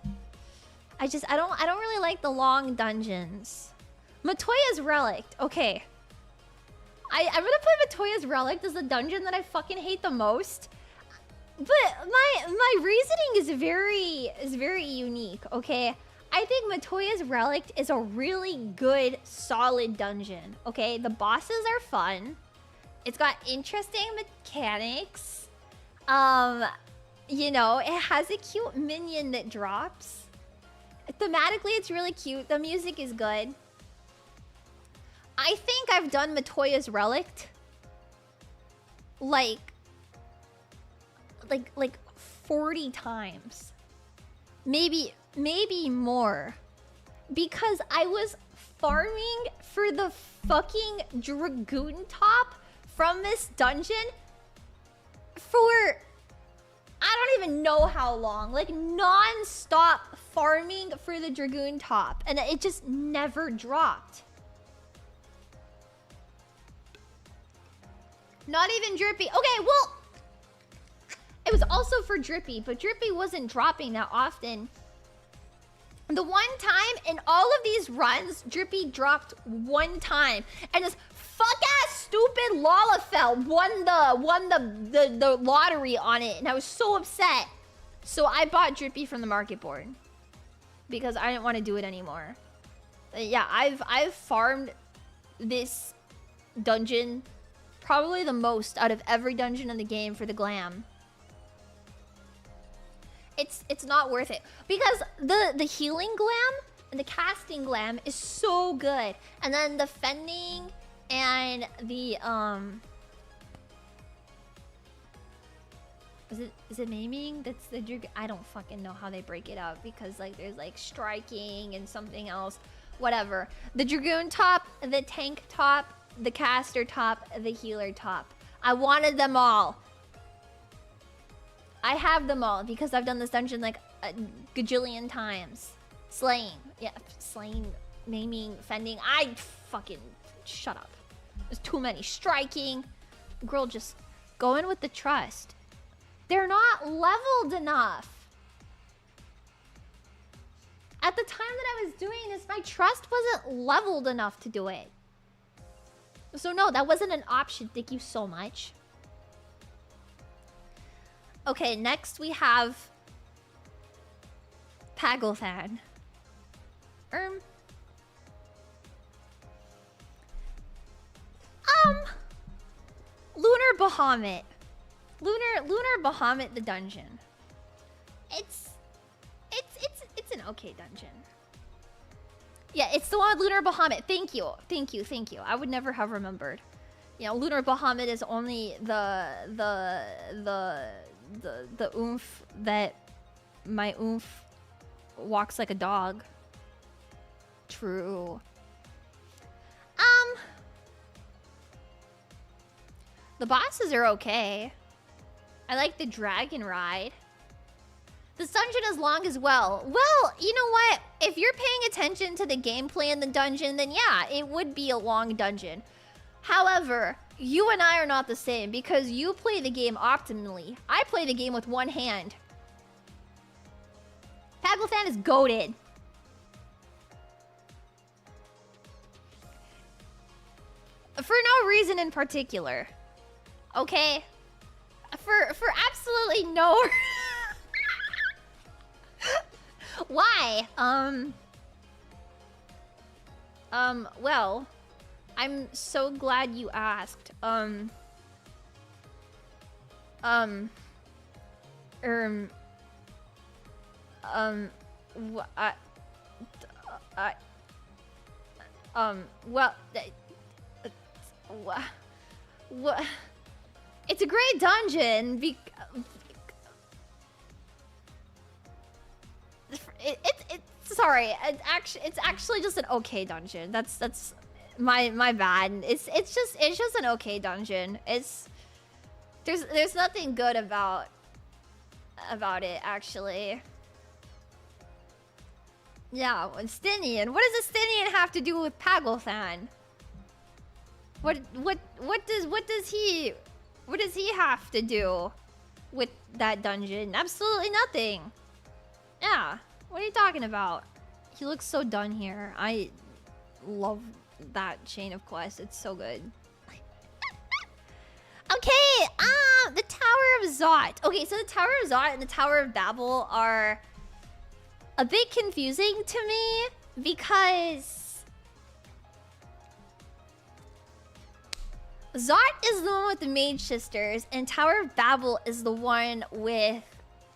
I don't really like the long dungeons. Matoya's Relict. Okay. I'm gonna put Matoya's Relict as the dungeon that I fucking hate the most. But my reasoning is very unique, okay? I think Matoya's Relict is a really good, solid dungeon, okay? The bosses are fun. It's got interesting mechanics. You know, it has a cute minion that drops. Thematically, it's really cute. The music is good. I think I've done Matoya's Relict like 40 times. Maybe more. Because I was farming for the fucking Dragoon Top from this dungeon for I don't even know how long. Like non-stop farming for the Dragoon Top. And it just never dropped. Not even Drippy. Okay, well, it was also for Drippy, but Drippy wasn't dropping that often. The one time in all of these runs, Drippy dropped one time. And this fuck-ass stupid Lalafell won the lottery on it. And I was so upset. So I bought Drippy from the market board. because I didn't want to do it anymore. Yeah, I've farmed this dungeon probably the most out of every dungeon in the game for the glam. It's not worth it because the healing glam and the casting glam is so good, and then the fending and the is it maiming? That's the I don't fucking know how they break it up because like there's like striking and something else, whatever. The dragoon top, the tank top, the caster top, the healer top. I wanted them all. I have them all because I've done this dungeon like a gajillion times. Slaying. Yeah, slaying, maiming, fending. I fucking... Shut up. There's too many. Striking. Girl, just go in with the trust. They're not leveled enough. At the time that I was doing this, my trust wasn't leveled enough to do it. So no, that wasn't an option. Thank you so much. Okay, next we have Pagelthan. Lunar Bahamut. Lunar Bahamut the dungeon. It's an okay dungeon. Yeah, it's the one with Lunar Bahamut. Thank you. I would never have remembered. You know, Lunar Bahamut is only the oomph that my oomph walks like a dog. True. The bosses are okay. I like the dragon ride. The dungeon is long as well. Well, you know what? If you're paying attention to the gameplay in the dungeon, then yeah, it would be a long dungeon. However, you and I are not the same because you play the game optimally. I play the game with one hand. Pagelthan is goated. For no reason in particular. Okay? For absolutely no... Why? Well, I'm so glad you asked. Well, it's a great dungeon. Sorry. It's actually just an okay dungeon. That's my bad. It's just an okay dungeon. There's nothing good about it actually. Yeah, Stinian. What does a Stinian have to do with Pagelthan? What does he have to do with that dungeon? Absolutely nothing. Yeah. What are you talking about? He looks so done here. I love that chain of quests. It's so good. Okay, the Tower of Zot. Okay, so the Tower of Zot and the Tower of Babel are a bit confusing to me because Zot is the one with the Mage Sisters and Tower of Babel is the one with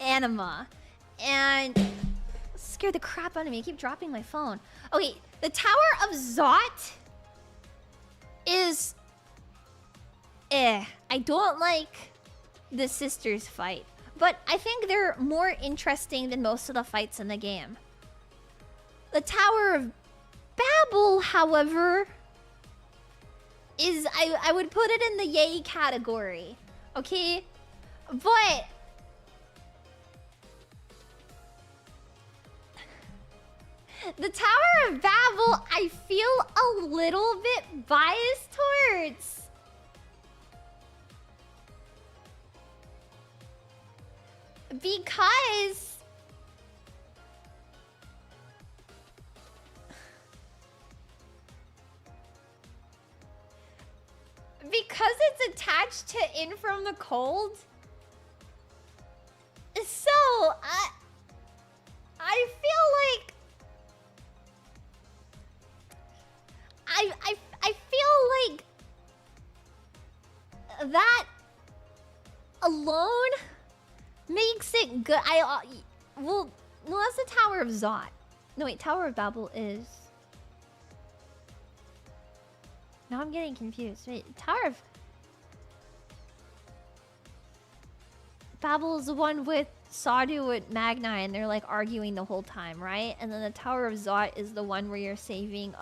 Anima. And scared the crap out of me. I keep dropping my phone. Okay, the Tower of Zot is I don't like the sisters fight, but I think they're more interesting than most of the fights in the game. The Tower of Babel, however, is I would put it in the yay category. Okay? But the Tower of Babel, I feel a little bit biased towards. Because it's attached to In From the Cold. So I feel like I feel like that alone makes it good. Well, that's the Tower of Zot. No wait, Tower of Babel is. Now I'm getting confused. Wait, Tower of Babel is the one with Sadu and Magni, and they're like arguing the whole time, right? And then the Tower of Zot is the one where you're saving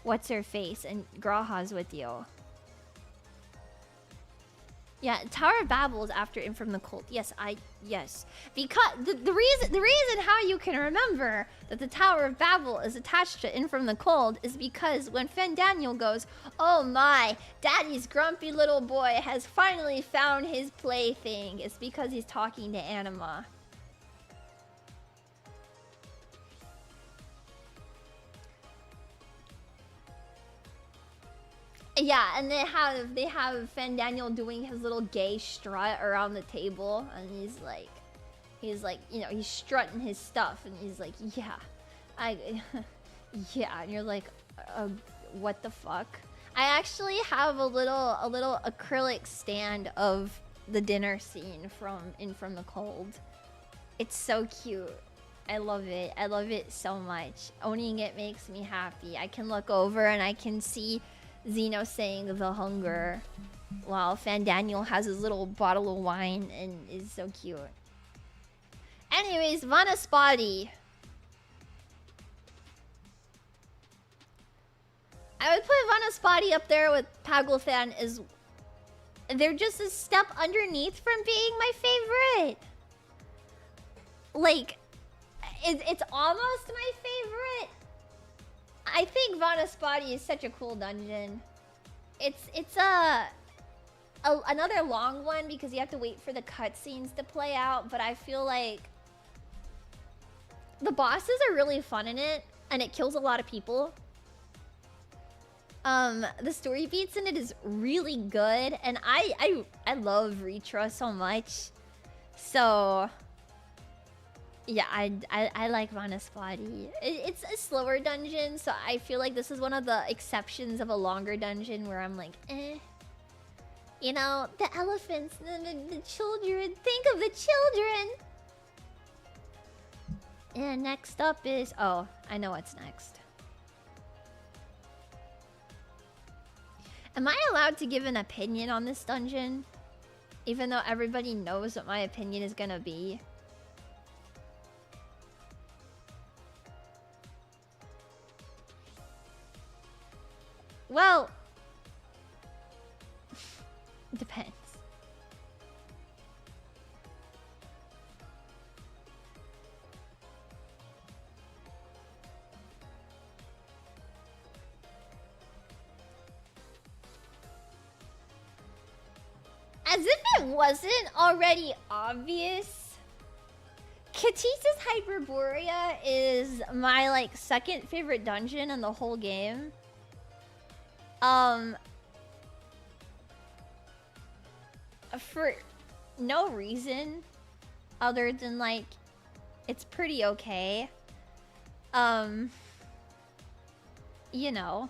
what's her face, and Graha's with you. Yeah, Tower of Babel is after In From the Cold. Yes, yes. Because the reason how you can remember that the Tower of Babel is attached to In From the Cold is because when Fandaniel goes, "Oh my, Daddy's grumpy little boy has finally found his plaything," it's because he's talking to Anima. Yeah, and they have Fandaniel doing his little gay strut around the table, and he's like, you know, he's strutting his stuff, and he's like, yeah, yeah, and you're like, what the fuck? I actually have a little acrylic stand of the dinner scene from In From the Cold. It's so cute. I love it. I love it so much. Owning it makes me happy. I can look over and I can see Xeno saying the hunger while Fandaniel has his little bottle of wine and is so cute. Anyways, Vanaspati. I would put Vanaspati up there with Paglefan as they're just a step underneath from being my favorite. Like, it's almost my favorite. I think Vanaspati is such a cool dungeon. It's another long one because you have to wait for the cutscenes to play out, but I feel like the bosses are really fun in it, and it kills a lot of people. The story beats in it is really good, and I love Ritra so much. So yeah, I like Vanaspati. It's a slower dungeon, so I feel like this is one of the exceptions of a longer dungeon where I'm like, eh. You know, the elephants, the children. Think of the children! And next up is... Oh, I know what's next. Am I allowed to give an opinion on this dungeon? Even though everybody knows what my opinion is gonna be. Well, depends. As if it wasn't already obvious, Katissa's Hyperborea is my, like, second favorite dungeon in the whole game. For no reason other than, like, it's pretty okay. You know.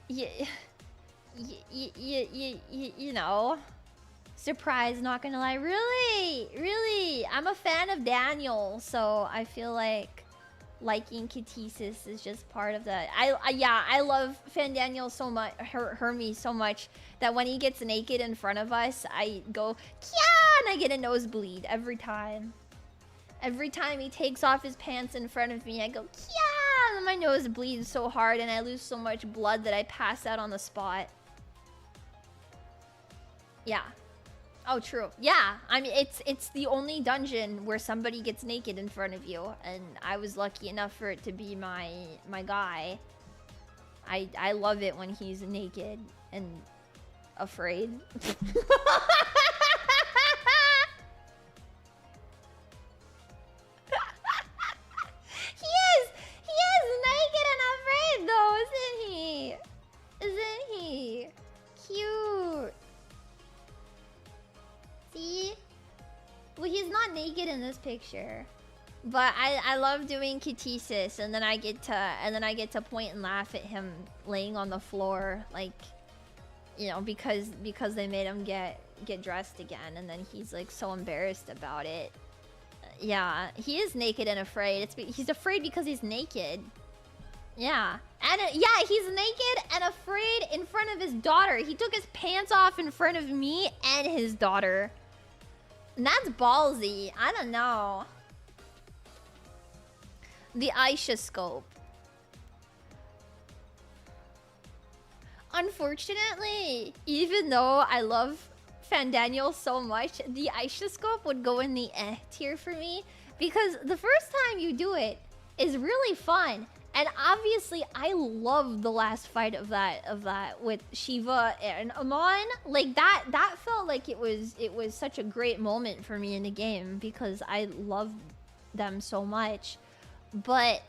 You know. Surprise, not gonna lie. Really, I'm a fan of Daniel, so I feel like liking Katissus is just part of that. I love Fandaniel so much, Hermes so much, that when he gets naked in front of us, I go, Kya! And I get a nosebleed every time. Every time he takes off his pants in front of me, I go, Kya! And my nose bleeds so hard and I lose so much blood that I pass out on the spot. Yeah. Oh, true. Yeah, I mean, it's the only dungeon where somebody gets naked in front of you, and I was lucky enough for it to be my guy. I love it when he's naked and afraid. he is naked and afraid though, isn't he? Isn't he? Cute. See? Well, he's not naked in this picture. But I love doing Kinesis, and then I get to point and laugh at him laying on the floor, like, you know, because they made him get dressed again, and then he's like so embarrassed about it. Yeah, he is naked and afraid. He's afraid because he's naked. Yeah, and yeah, he's naked and afraid in front of his daughter. He took his pants off in front of me and his daughter. And that's ballsy. I don't know. The Aisha scope. Unfortunately, even though I love Fandaniel so much, the Aisha scope would go in the tier for me, because the first time you do it is really fun, and obviously I love the last fight of that with Shiva and Amon. Like that felt like it was such a great moment for me in the game because I love them so much. But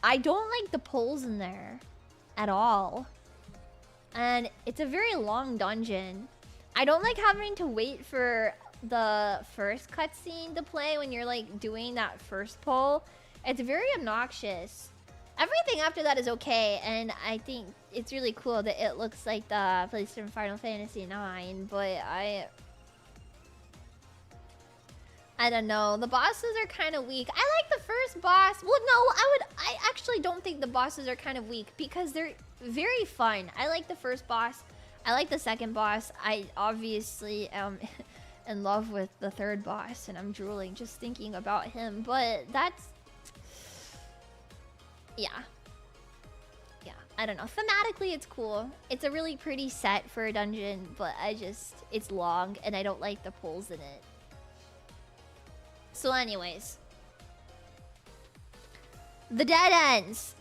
I don't like the pulls in there at all. And it's a very long dungeon. I don't like having to wait for the first cutscene to play when you're like doing that first pull. It's very obnoxious. Everything after that is okay, and I think it's really cool that it looks like the place from Final Fantasy IX, but I don't know. The bosses are kind of weak. I like the first boss. Well, no, I actually don't think the bosses are kind of weak because they're very fun. I like the first boss. I like the second boss. I obviously am in love with the third boss, and I'm drooling just thinking about him. But that's... yeah. Yeah, I don't know. Thematically, it's cool. It's a really pretty set for a dungeon, but it's long, and I don't like the pulls in it. So anyways, the dead ends.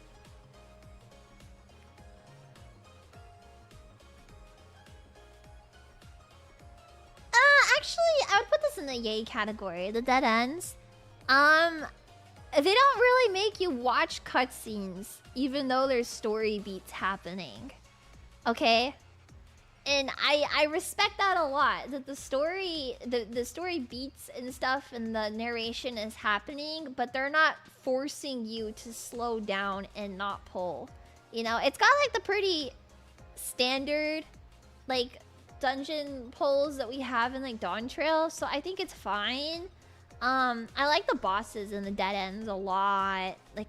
Actually, I would put this in the yay category. The dead ends. They don't really make you watch cutscenes, even though there's story beats happening. Okay. And I respect that a lot. That the story beats and stuff and the narration is happening, but they're not forcing you to slow down and not pull. You know, it's got like the pretty standard like dungeon pulls that we have in like Dawn Trail, so I think it's fine. I like the bosses and the dead ends a lot. Like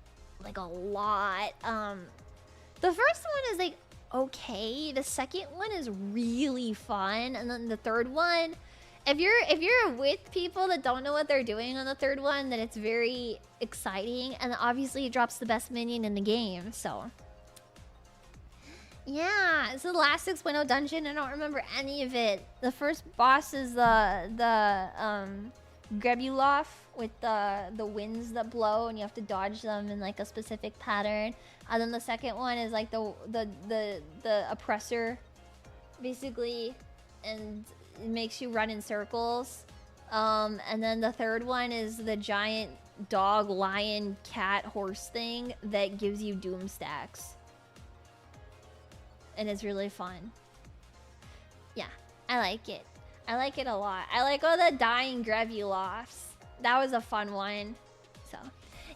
a lot. The first one is like okay, the second one is really fun, and then the third one, if you're with people that don't know what they're doing on the third one, then it's very exciting, and obviously it drops the best minion in the game. So yeah, it's the last 6.0 dungeon. I don't remember any of it. The first boss is the Grebulov with the winds that blow, and you have to dodge them in like a specific pattern. And then the second one is like the oppressor, basically, and it makes you run in circles. And then the third one is the giant dog, lion, cat, horse thing that gives you doom stacks, and it's really fun. Yeah, I like it. I like it a lot. I like all the dying Grevulovs. That was a fun one. So,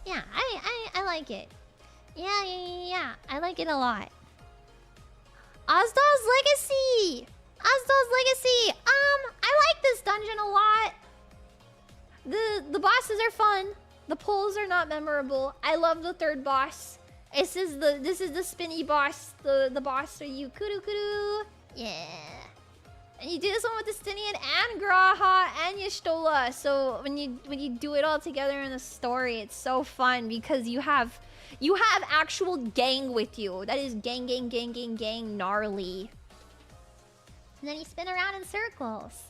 yeah, I like it. Yeah. I like it a lot. Ozdal's Legacy! I like this dungeon a lot. The bosses are fun. The pulls are not memorable. I love the third boss. This is the spinny boss. The boss for you. Kuru. Yeah. And you do this one with the Stinian and Graha and Y'shtola. So when you do it all together in the story, it's so fun because you have actual gang with you. That is gang gnarly. And then you spin around in circles.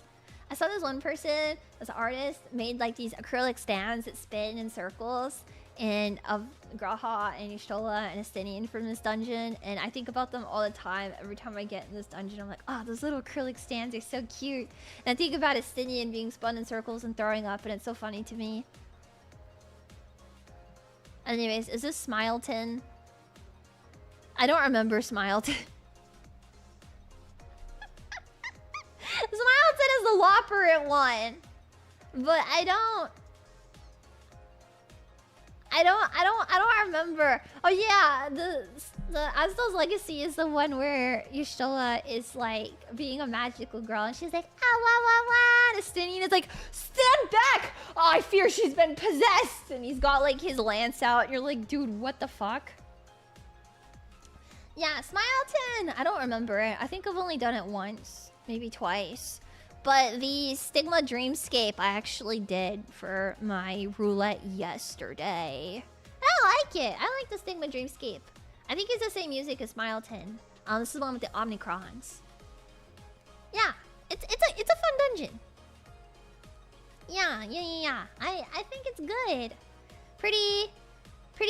I saw this one person, this artist, made like these acrylic stands that spin in circles, and of Graha and Y'shtola and Estinian from this dungeon, and I think about them all the time. Every time I get in this dungeon, I'm like, oh, those little acrylic stands are so cute. And I think about Estinian being spun in circles and throwing up, and it's so funny to me. Anyways, is this Smileton? I don't remember Smileton. Smileton is the Loperate one, but I I don't remember. Oh yeah, the Asdo's Legacy is the one where Yashola is like being a magical girl and she's like, ah wah wah wah. And Estinian is like, stand back! Oh, I fear she's been possessed. And he's got like his lance out. And you're like, dude, what the fuck? Yeah, Smileton. I don't remember it. I think I've only done it once, maybe twice. But the Stigma Dreamscape I actually did for my roulette yesterday. I like it. I like the Stigma Dreamscape. I think it's the same music as Smileton. This is the one with the Omnicrons. Yeah, it's a fun dungeon. Yeah. I think it's good. Pretty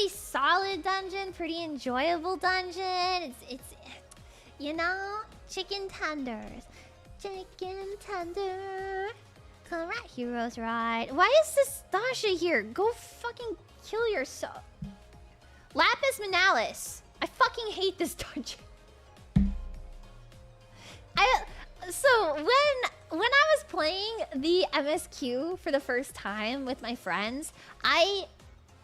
solid dungeon. Pretty enjoyable dungeon. It's you know, chicken tenders. Chicken tender. Come right, heroes ride. Why is this Dasha here? Go fucking kill yourself. Lapis Manalis. I fucking hate this dungeon. So when I was playing the MSQ for the first time with my friends, I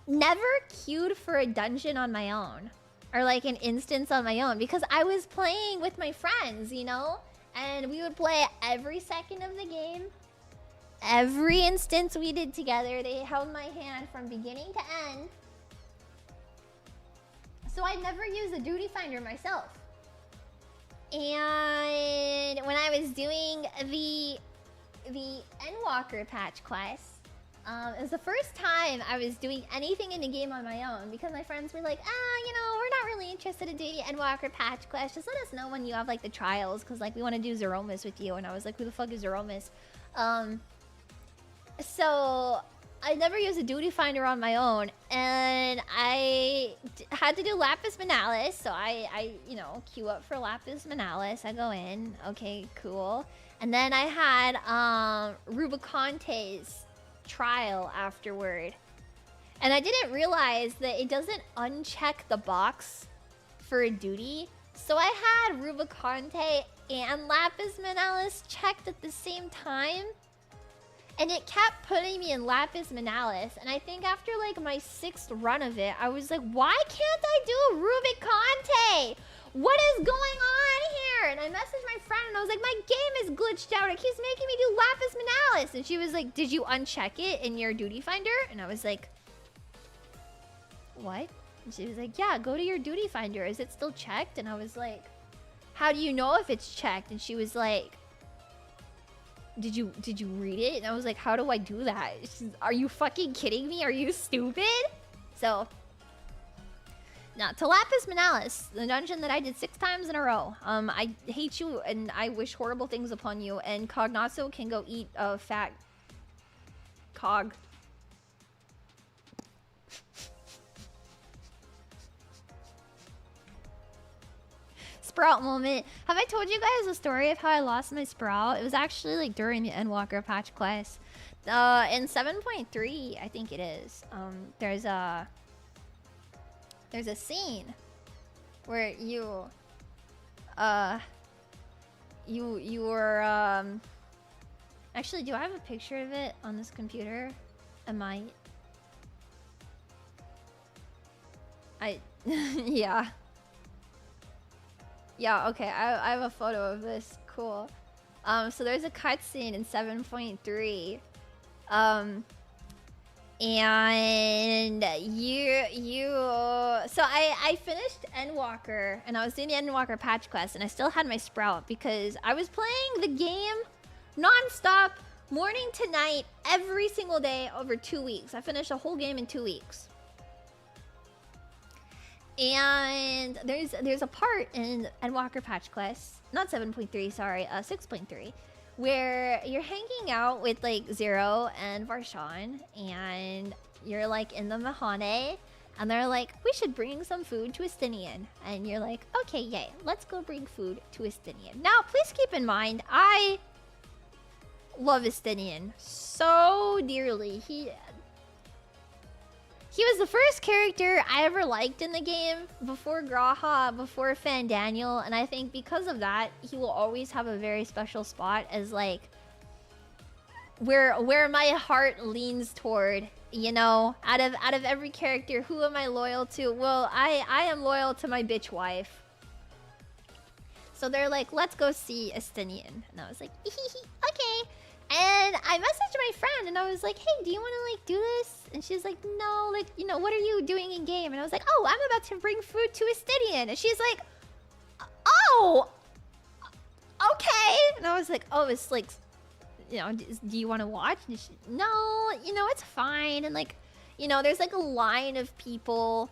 never queued for a dungeon on my own. Or like an instance on my own. Because I was playing with my friends, you know? And we would play every second of the game. Every instance we did together, they held my hand from beginning to end. So I never used a duty finder myself. And when I was doing the Endwalker patch quest, it was the first time I was doing anything in the game on my own because my friends were like, you know, we're not really interested in doing the Endwalker patch quest. Just let us know when you have like the trials because like we want to do Zeromus with you. And I was like, who the fuck is Zeromus? So I never used a duty finder on my own, and I had to do Lapis Manalis. So I you know, queue up for Lapis Manalis. I go in, okay, cool. And then I had Rubiconte's trial afterward, and I didn't realize that it doesn't uncheck the box for a duty. So I had Rubiconte and Lapis Manalis checked at the same time. And it kept putting me in Lapis Manalis. And I think after like my 6th run of it, I was like, why can't I do Rubiconte? What is going on here? And I messaged my friend and I was like, my game is glitched out. It keeps making me do Lapis Manalis. And she was like, did you uncheck it in your duty finder? And I was like, what? And she was like, yeah, go to your duty finder. Is it still checked? And I was like, how do you know if it's checked? And she was like, did you read it? And I was like, how do I do that? Are you fucking kidding me? Are you stupid? So, now to Lapis Manalis, the dungeon that I did 6 times in a row. I hate you and I wish horrible things upon you. And Cognazzo can go eat a fat cog. Sprout moment. Have I told you guys the story of how I lost my Sprout? It was actually like during the Endwalker patch quest. In 7.3, I think it is. There's a scene where you were actually, do I have a picture of it on this computer? I might. Yeah. Yeah, okay, I have a photo of this. Cool. So there's a cutscene in 7.3. And so I finished Endwalker and I was doing the Endwalker patch quest and I still had my Sprout because I was playing the game non-stop, morning to night, every single day over 2 weeks. I finished a whole game in 2 weeks. And there's a part in Endwalker patch quest, not 7.3, sorry, 6.3, where you're hanging out with like Zero and Varshan, and you're like in the Mahane, and they're like, we should bring some food to Estinian. And you're like, okay, yay, let's go bring food to Estinian. Now, please keep in mind, I love Estinian so dearly. He was the first character I ever liked in the game, before Graha, before Fandaniel, and I think because of that, he will always have a very special spot as like where my heart leans toward You know, out of every character, who am I loyal to? Well, I am loyal to my bitch wife. So they're like, let's go see Estinian. And I was like, okay. And I messaged my friend and I was like, hey, do you want to like do this? And she's like, no, like, you know, what are you doing in game? And I was like, oh, I'm about to bring food to Estinian. And she's like, oh, okay. And I was like, oh, it's like, you know, do you want to watch? And she, no, you know, it's fine. And like, you know, there's like a line of people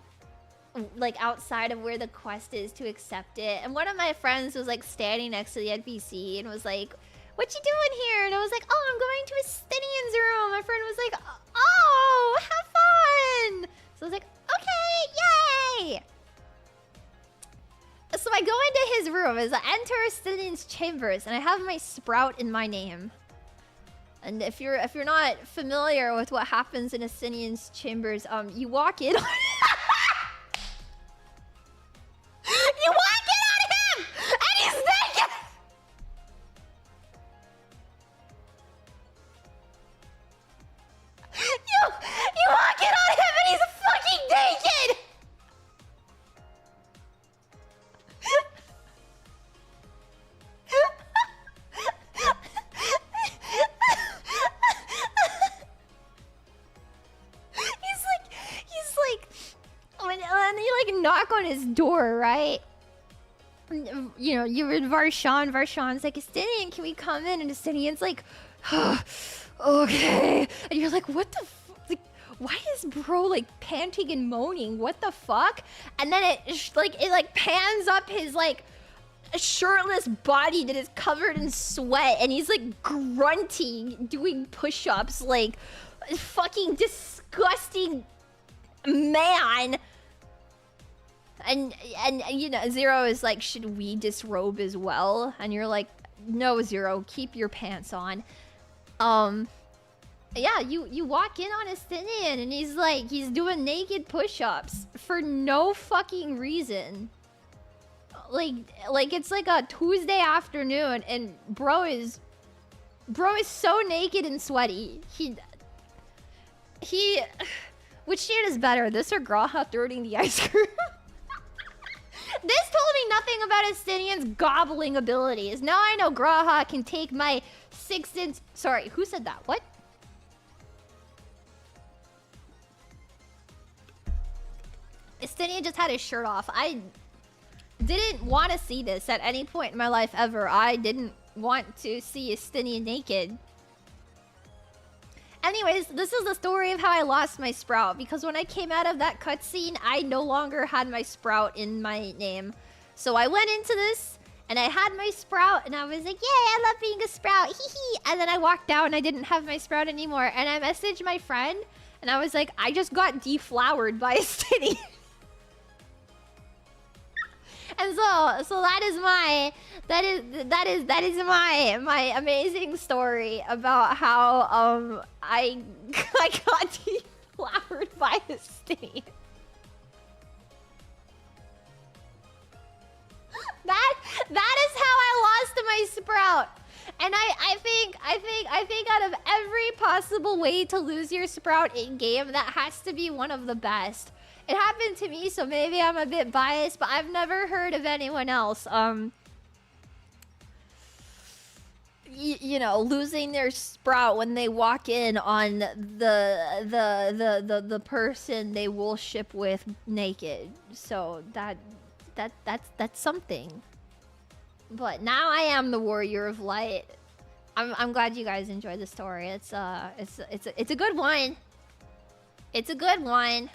like outside of where the quest is to accept it. And one of my friends was like standing next to the NPC and was like, what you doing here? And I was like, oh, I'm going to Estinian's room. My friend was like, oh, have fun. So I was like, okay, yay. So I go into his room as I enter Estinian's chambers and I have my sprout in my name. And if you're not familiar with what happens in Estinian's chambers, you walk in on you walk in on him and he's naked. You walk in on him and he's fucking naked. And you like knock on his door, right? You know, you're in Varshan. Varshan's like, Estinian, can we come in? And Estinian's like, okay. And you're like, what the like, why is bro like panting and moaning? What the fuck? And then it pans up his like shirtless body that is covered in sweat, and he's like grunting, doing push-ups, like fucking disgusting man. And you know, Zero is like, should we disrobe as well? And you're like, no, Zero, keep your pants on. Yeah, you walk in on Estinian and he's doing naked push-ups for no fucking reason. Like it's like a Tuesday afternoon and bro is so naked and sweaty. He which shit is better, this or Graha throwing the ice cream? This told me nothing about Estinian's gobbling abilities. Now I know Graha can take my 6-inch... Sorry, who said that? What? Estinian just had his shirt off. I didn't want to see this at any point in my life ever. I didn't want to see Estinian naked. Anyways, this is the story of how I lost my sprout, because when I came out of that cutscene, I no longer had my sprout in my name. So I went into this, and I had my sprout, and I was like, yay, I love being a sprout, hee hee. And then I walked out, and I didn't have my sprout anymore. And I messaged my friend, and I was like, I just got deflowered by a stitty. And so that is my amazing story about how I got deflowered by a stitty. That is how I lost my sprout. And I think out of every possible way to lose your sprout in game, that has to be one of the best. It happened to me, so maybe I'm a bit biased, but I've never heard of anyone else, you know, losing their sprout when they walk in on the person they will ship with naked. So that's something. But now I am the warrior of light. I'm glad you guys enjoyed the story. It's a good one. It's a good one.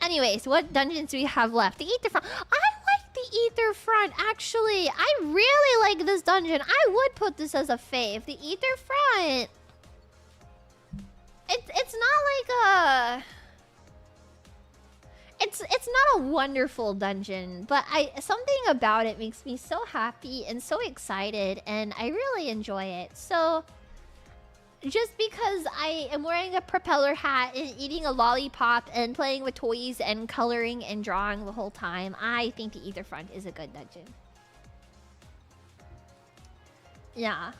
Anyways, what dungeons do we have left? The Ether Front. I like the Ether Front, actually. I really like this dungeon. I would put this as a fave. The Ether Front. It's not like a... It's not a wonderful dungeon, but something about it makes me so happy and so excited, and I really enjoy it. So... just because I am wearing a propeller hat and eating a lollipop and playing with toys and coloring and drawing the whole time, I think the Ether Front is a good dungeon. Yeah.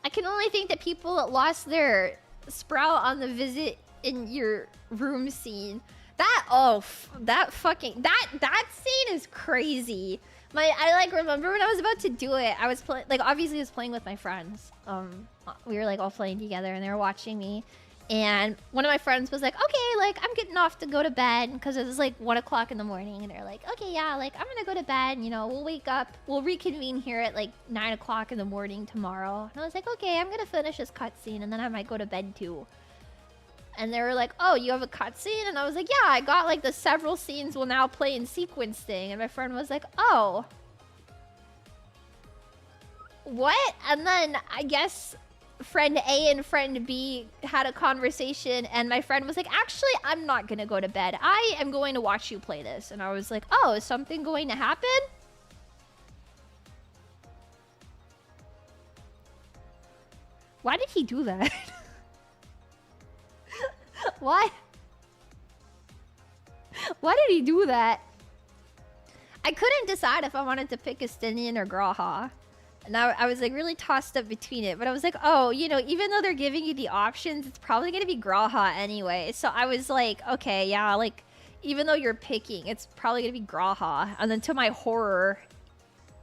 I can only think that people that lost their Sprout on the visit in your room scene. That scene is crazy. I like remember when I was about to do it, I was like obviously I was playing with my friends. We were like all playing together and they were watching me. And one of my friends was like, okay, like I'm getting off to go to bed because it was like 1 o'clock in the morning. And they're like, okay, yeah, like I'm gonna go to bed. You know, we'll wake up, we'll reconvene here at like 9 o'clock in the morning tomorrow. And I was like, okay, I'm gonna finish this cutscene and then I might go to bed too. And they were like, oh, you have a cutscene? And I was like, yeah, I got like the several scenes will now play in sequence thing. And my friend was like, oh. What? And then I guess friend A and friend B had a conversation and my friend was like, actually, I'm not gonna go to bed. I am going to watch you play this. And I was like, oh, is something going to happen? Why did he do that? Why? Why did he do that? I couldn't decide if I wanted to pick Estinian or Graha. And I was like really tossed up between it. But I was like, oh, you know, even though they're giving you the options, it's probably going to be Graha anyway. So I was like, okay, yeah, like, even though you're picking, it's probably going to be Graha. And then to my horror,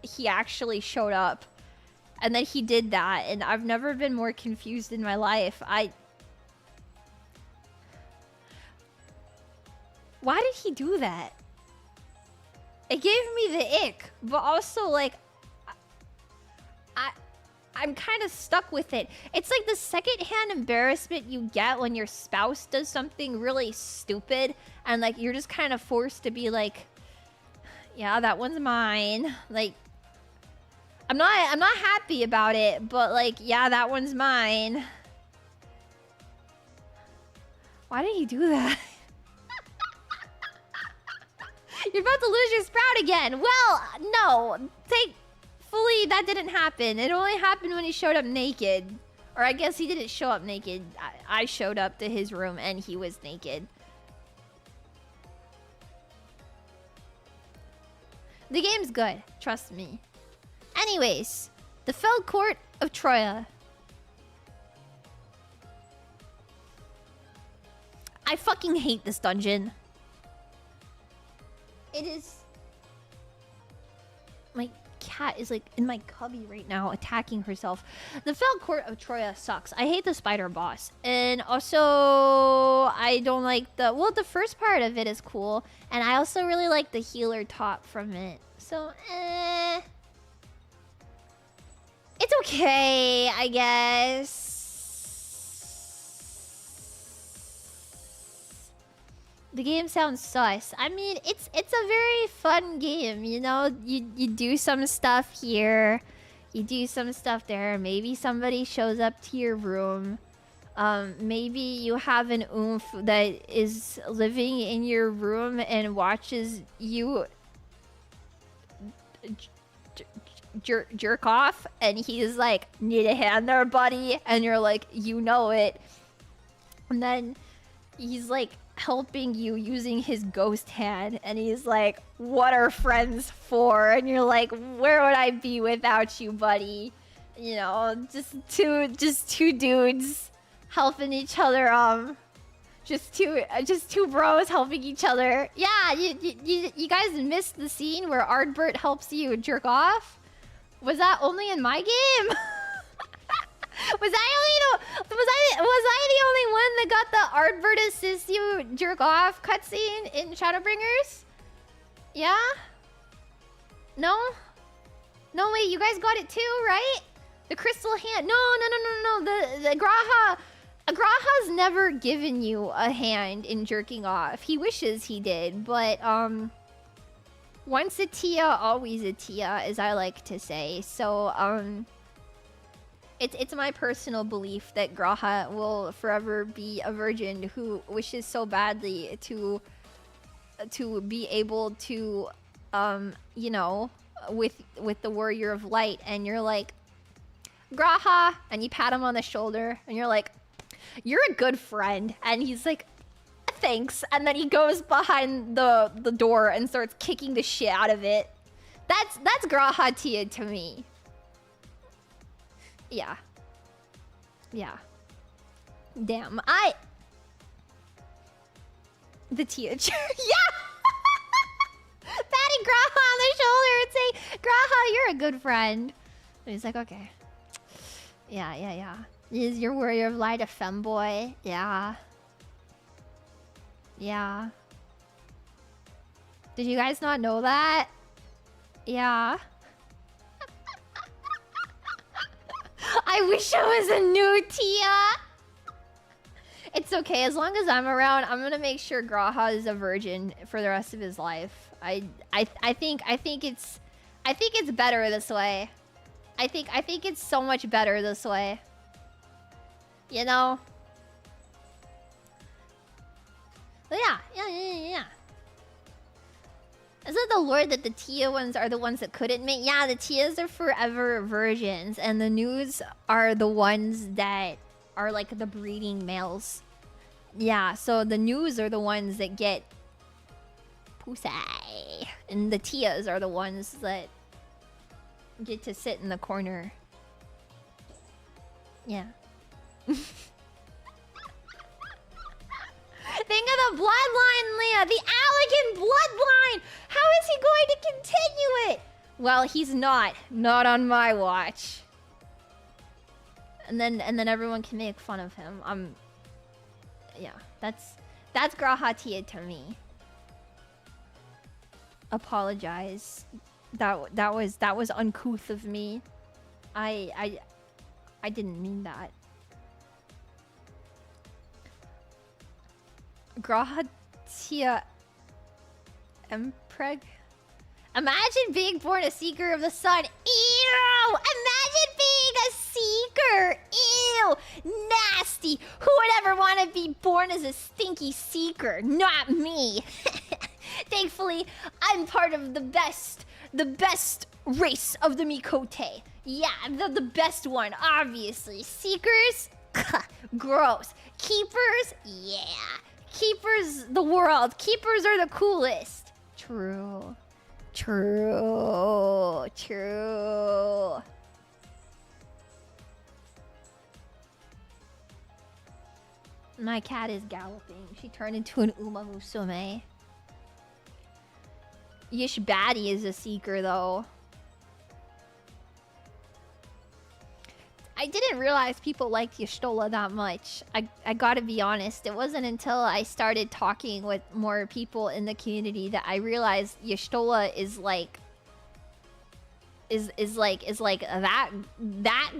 he actually showed up. And then he did that. And I've never been more confused in my life. Why did he do that? It gave me the ick. But also, like, I'm kind of stuck with it. It's like the secondhand embarrassment you get when your spouse does something really stupid and like you're just kind of forced to be like, yeah, that one's mine. Like, I'm not happy about it, but like, yeah, that one's mine. Why did he do that? You're about to lose your sprout again. Well, no. Thankfully, that didn't happen. It only happened when he showed up naked. Or I guess he didn't show up naked. I showed up to his room and he was naked. The game's good. Trust me. Anyways, the Fell Court of Troya. I fucking hate this dungeon. It is... My cat is like in my cubby right now attacking herself. The Fell Court of Troya sucks. I hate the spider boss. And also, I don't like the... Well, the first part of it is cool. And I also really like the healer top from it. So, it's okay, I guess. The game sounds sus. I mean, it's a very fun game, you know? You do some stuff here. You do some stuff there. Maybe somebody shows up to your room. Maybe you have an oomph that is living in your room and watches you jerk off. And he's like, need a hand there, buddy? And you're like, you know it. And then he's like, helping you using his ghost hand, and he's like, what are friends for? And you're like, where would I be without you, buddy? You know, just two dudes helping each other, just two bros helping each other. Yeah, you guys missed the scene where Ardbert helps you jerk off? Was that only in my game? Was I the only one that got the Ardbert assists you jerk off cutscene in Shadowbringers? Yeah? No? No, wait, you guys got it too, right? The crystal hand. No. The Graha's never given you a hand in jerking off. He wishes he did, but once a Tia, always a Tia, as I like to say. So It's my personal belief that Graha will forever be a virgin who wishes so badly to be able to, you know, with the Warrior of Light. And you're like, Graha, and you pat him on the shoulder, and you're like, you're a good friend. And he's like, thanks. And then he goes behind the door and starts kicking the shit out of it. That's Graha Tia to me. Yeah. Damn, the teacher. Yeah! Patting Graha on the shoulder and say, Graha, you're a good friend. And he's like, okay. Yeah. You're warrior of light, a femboy. Yeah. Did you guys not know that? Yeah. I wish I was a new Tia. It's okay, as long as I'm around, I'm gonna make sure Graha is a virgin for the rest of his life. I think it's better this way. I think it's so much better this way. You know? But yeah. Is it the lore that the Tia ones are the ones that couldn't make? Yeah, the Tias are forever virgins, and the News are the ones that are like the breeding males. Yeah, so the News are the ones that get pussy, and the Tias are the ones that get to sit in the corner. Yeah. Think of the bloodline, Leah! The Allegan bloodline! How is he going to continue it? Well, he's not. Not on my watch. And then everyone can make fun of him. Yeah, that's Graha Tia to me. Apologize. That was uncouth of me. I didn't mean that. Graha Tia Empreg. Imagine being born a seeker of the sun. Ew! Imagine being a seeker. Ew! Nasty. Who would ever want to be born as a stinky seeker? Not me. Thankfully, I'm part of the best race of the Mikote. Yeah, the best one, obviously. Seekers? Gross. Keepers? Yeah. Keepers the world. Keepers are the coolest. True. My cat is galloping. She turned into an Uma Musume. Yishbadi is a seeker, though. I didn't realize people liked Y'shtola that much. I gotta be honest. It wasn't until I started talking with more people in the community that I realized Y'shtola is like that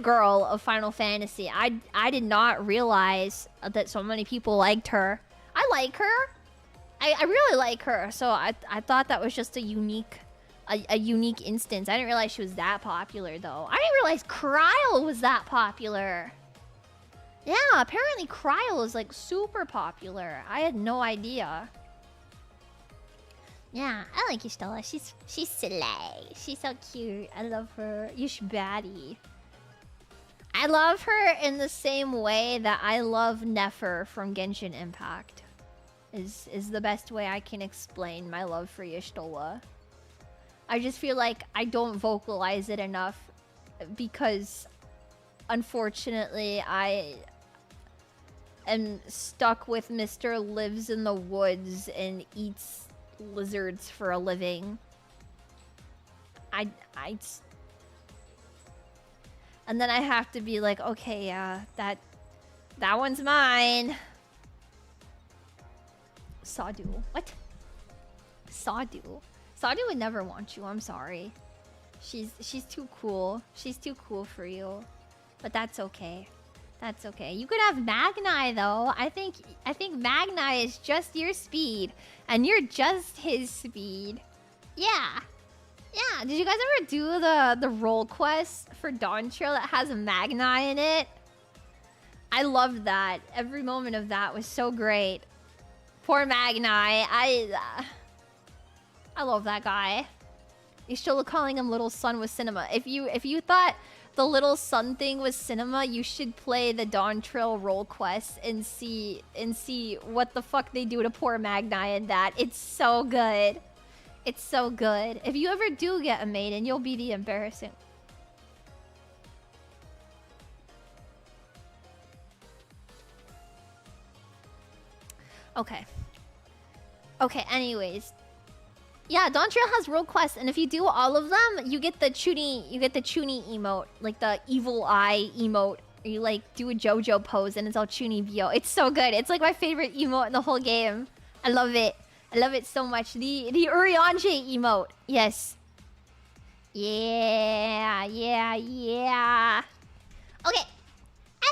girl of Final Fantasy. I did not realize that so many people liked her. I like her. I really like her. So I thought that was just a unique instance. I didn't realize she was that popular, though. I didn't realize Kryl was that popular. Yeah, apparently Kryl is like super popular. I had no idea. Yeah, I like Y'shtola. She's slay. She's so cute. I love her. Yishbadi. I love her in the same way that I love Nefer from Genshin Impact. Is the best way I can explain my love for Y'shtola. I just feel like I don't vocalize it enough because, unfortunately, I am stuck with Mr. Lives in the woods and eats lizards for a living. And then I have to be like, okay, yeah, that one's mine. Sadu. What? Sadu. Sadu would never want you. I'm sorry. She's too cool. She's too cool for you. But that's okay. That's okay. You could have Magnai though. I think Magnai is just your speed, and you're just his speed. Yeah. Yeah. Did you guys ever do the role quest for Dawn Trail that has a Magnai in it? I loved that. Every moment of that was so great. Poor Magnai. I love that guy. You still calling him Little Sun with cinema. If you thought the Little Sun thing was cinema, you should play the Dawn Trail role quest and see what the fuck they do to poor Magnai in that. It's so good. It's so good. If you ever do get a maiden, you'll be the embarrassing. Okay. Okay, anyways. Yeah, Dawn Trail has world quests, and if you do all of them, you get the Chuni emote, like the evil eye emote. You like do a JoJo pose and it's all Chunibyo. It's so good. It's like my favorite emote in the whole game. I love it. I love it so much. The Urianger emote. Yes. Yeah. Okay.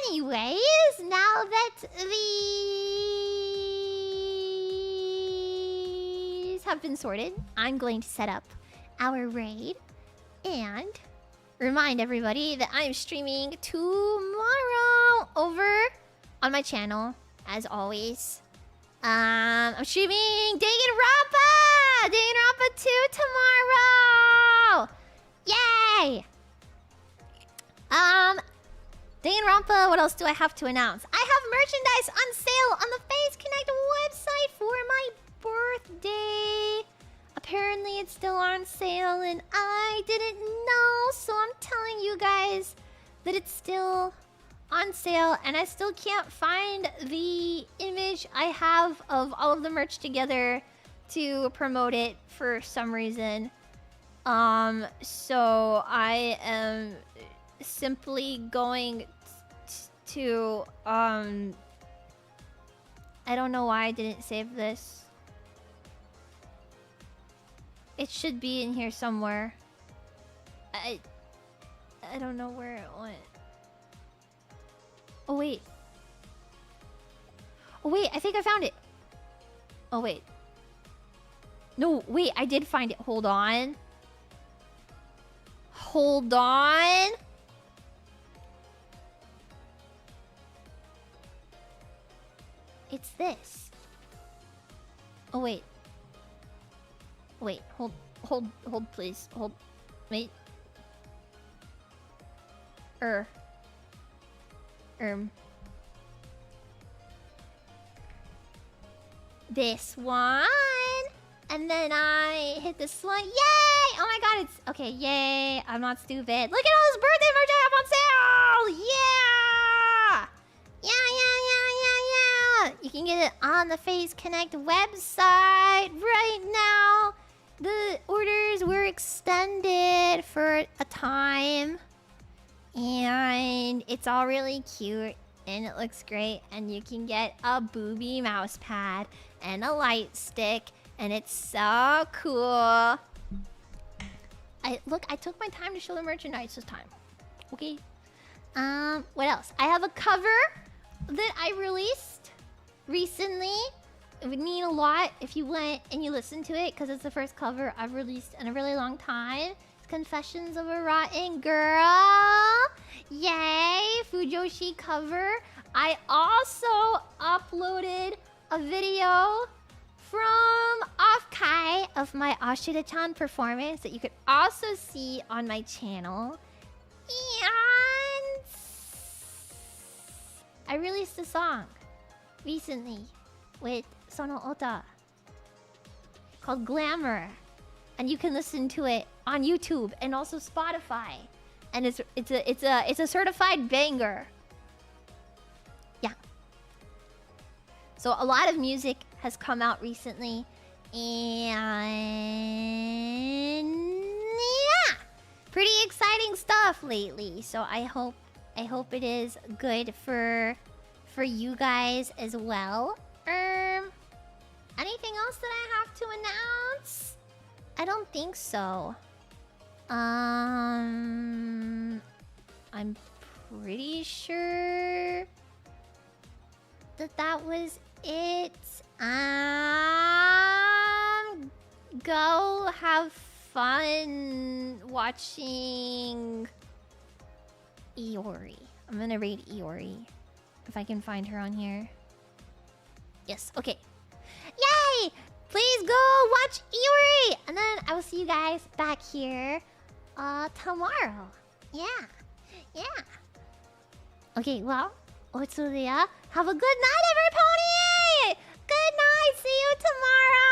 Anyways, now that these have been sorted, I'm going to set up our raid and remind everybody that I'm streaming tomorrow over on my channel, as always. I'm streaming Danganronpa 2 tomorrow! Yay! Danganronpa, what else do I have to announce? I have merchandise on sale on the Phase Connect website for my birthday. Apparently it's still on sale and I didn't know, so I'm telling you guys that it's still on sale and I still can't find the image I have of all of the merch together to promote it for some reason. So I am simply going to I don't know why I didn't save this. It should be in here somewhere. I don't know where it went. Oh wait. Oh wait, I think I found it. Oh wait. No, wait, I did find it. Hold on. Hold on. It's this. Oh wait. Wait, hold please. Hold. Wait. This one. And then I hit this one. Yay! Oh my god, it's... Okay, yay. I'm not stupid. Look at all this birthday merch I have on sale! Yeah! Yeah! You can get it on the Phase Connect website right now. The orders were extended for a time. And it's all really cute. And it looks great. And you can get a booby mouse pad and a light stick. And it's so cool. I took my time to show the merchandise this time. Okay. What else? I have a cover that I released recently. It would mean a lot if you went and you listened to it, because it's the first cover I've released in a really long time. It's Confessions of a Rotten Girl. Yay! Fujoshi cover. I also uploaded a video from Off-Kai of my Ashida-chan performance that you could also see on my channel. And I released a song recently with Sono Ota called Glamour. And you can listen to it on YouTube and also Spotify. And it's a certified banger. Yeah. So a lot of music has come out recently, and yeah, pretty exciting stuff lately. So I hope it is good for you guys as well. Anything else that I have to announce? I don't think so. I'm pretty sure that was it. Go have fun watching Iori. I'm gonna raid Iori if I can find her on here. Yes, okay. Yay! Please go watch Iori! And then I will see you guys back here tomorrow. Yeah. Okay, well, Otsuya, have a good night, every pony! Good night! See you tomorrow!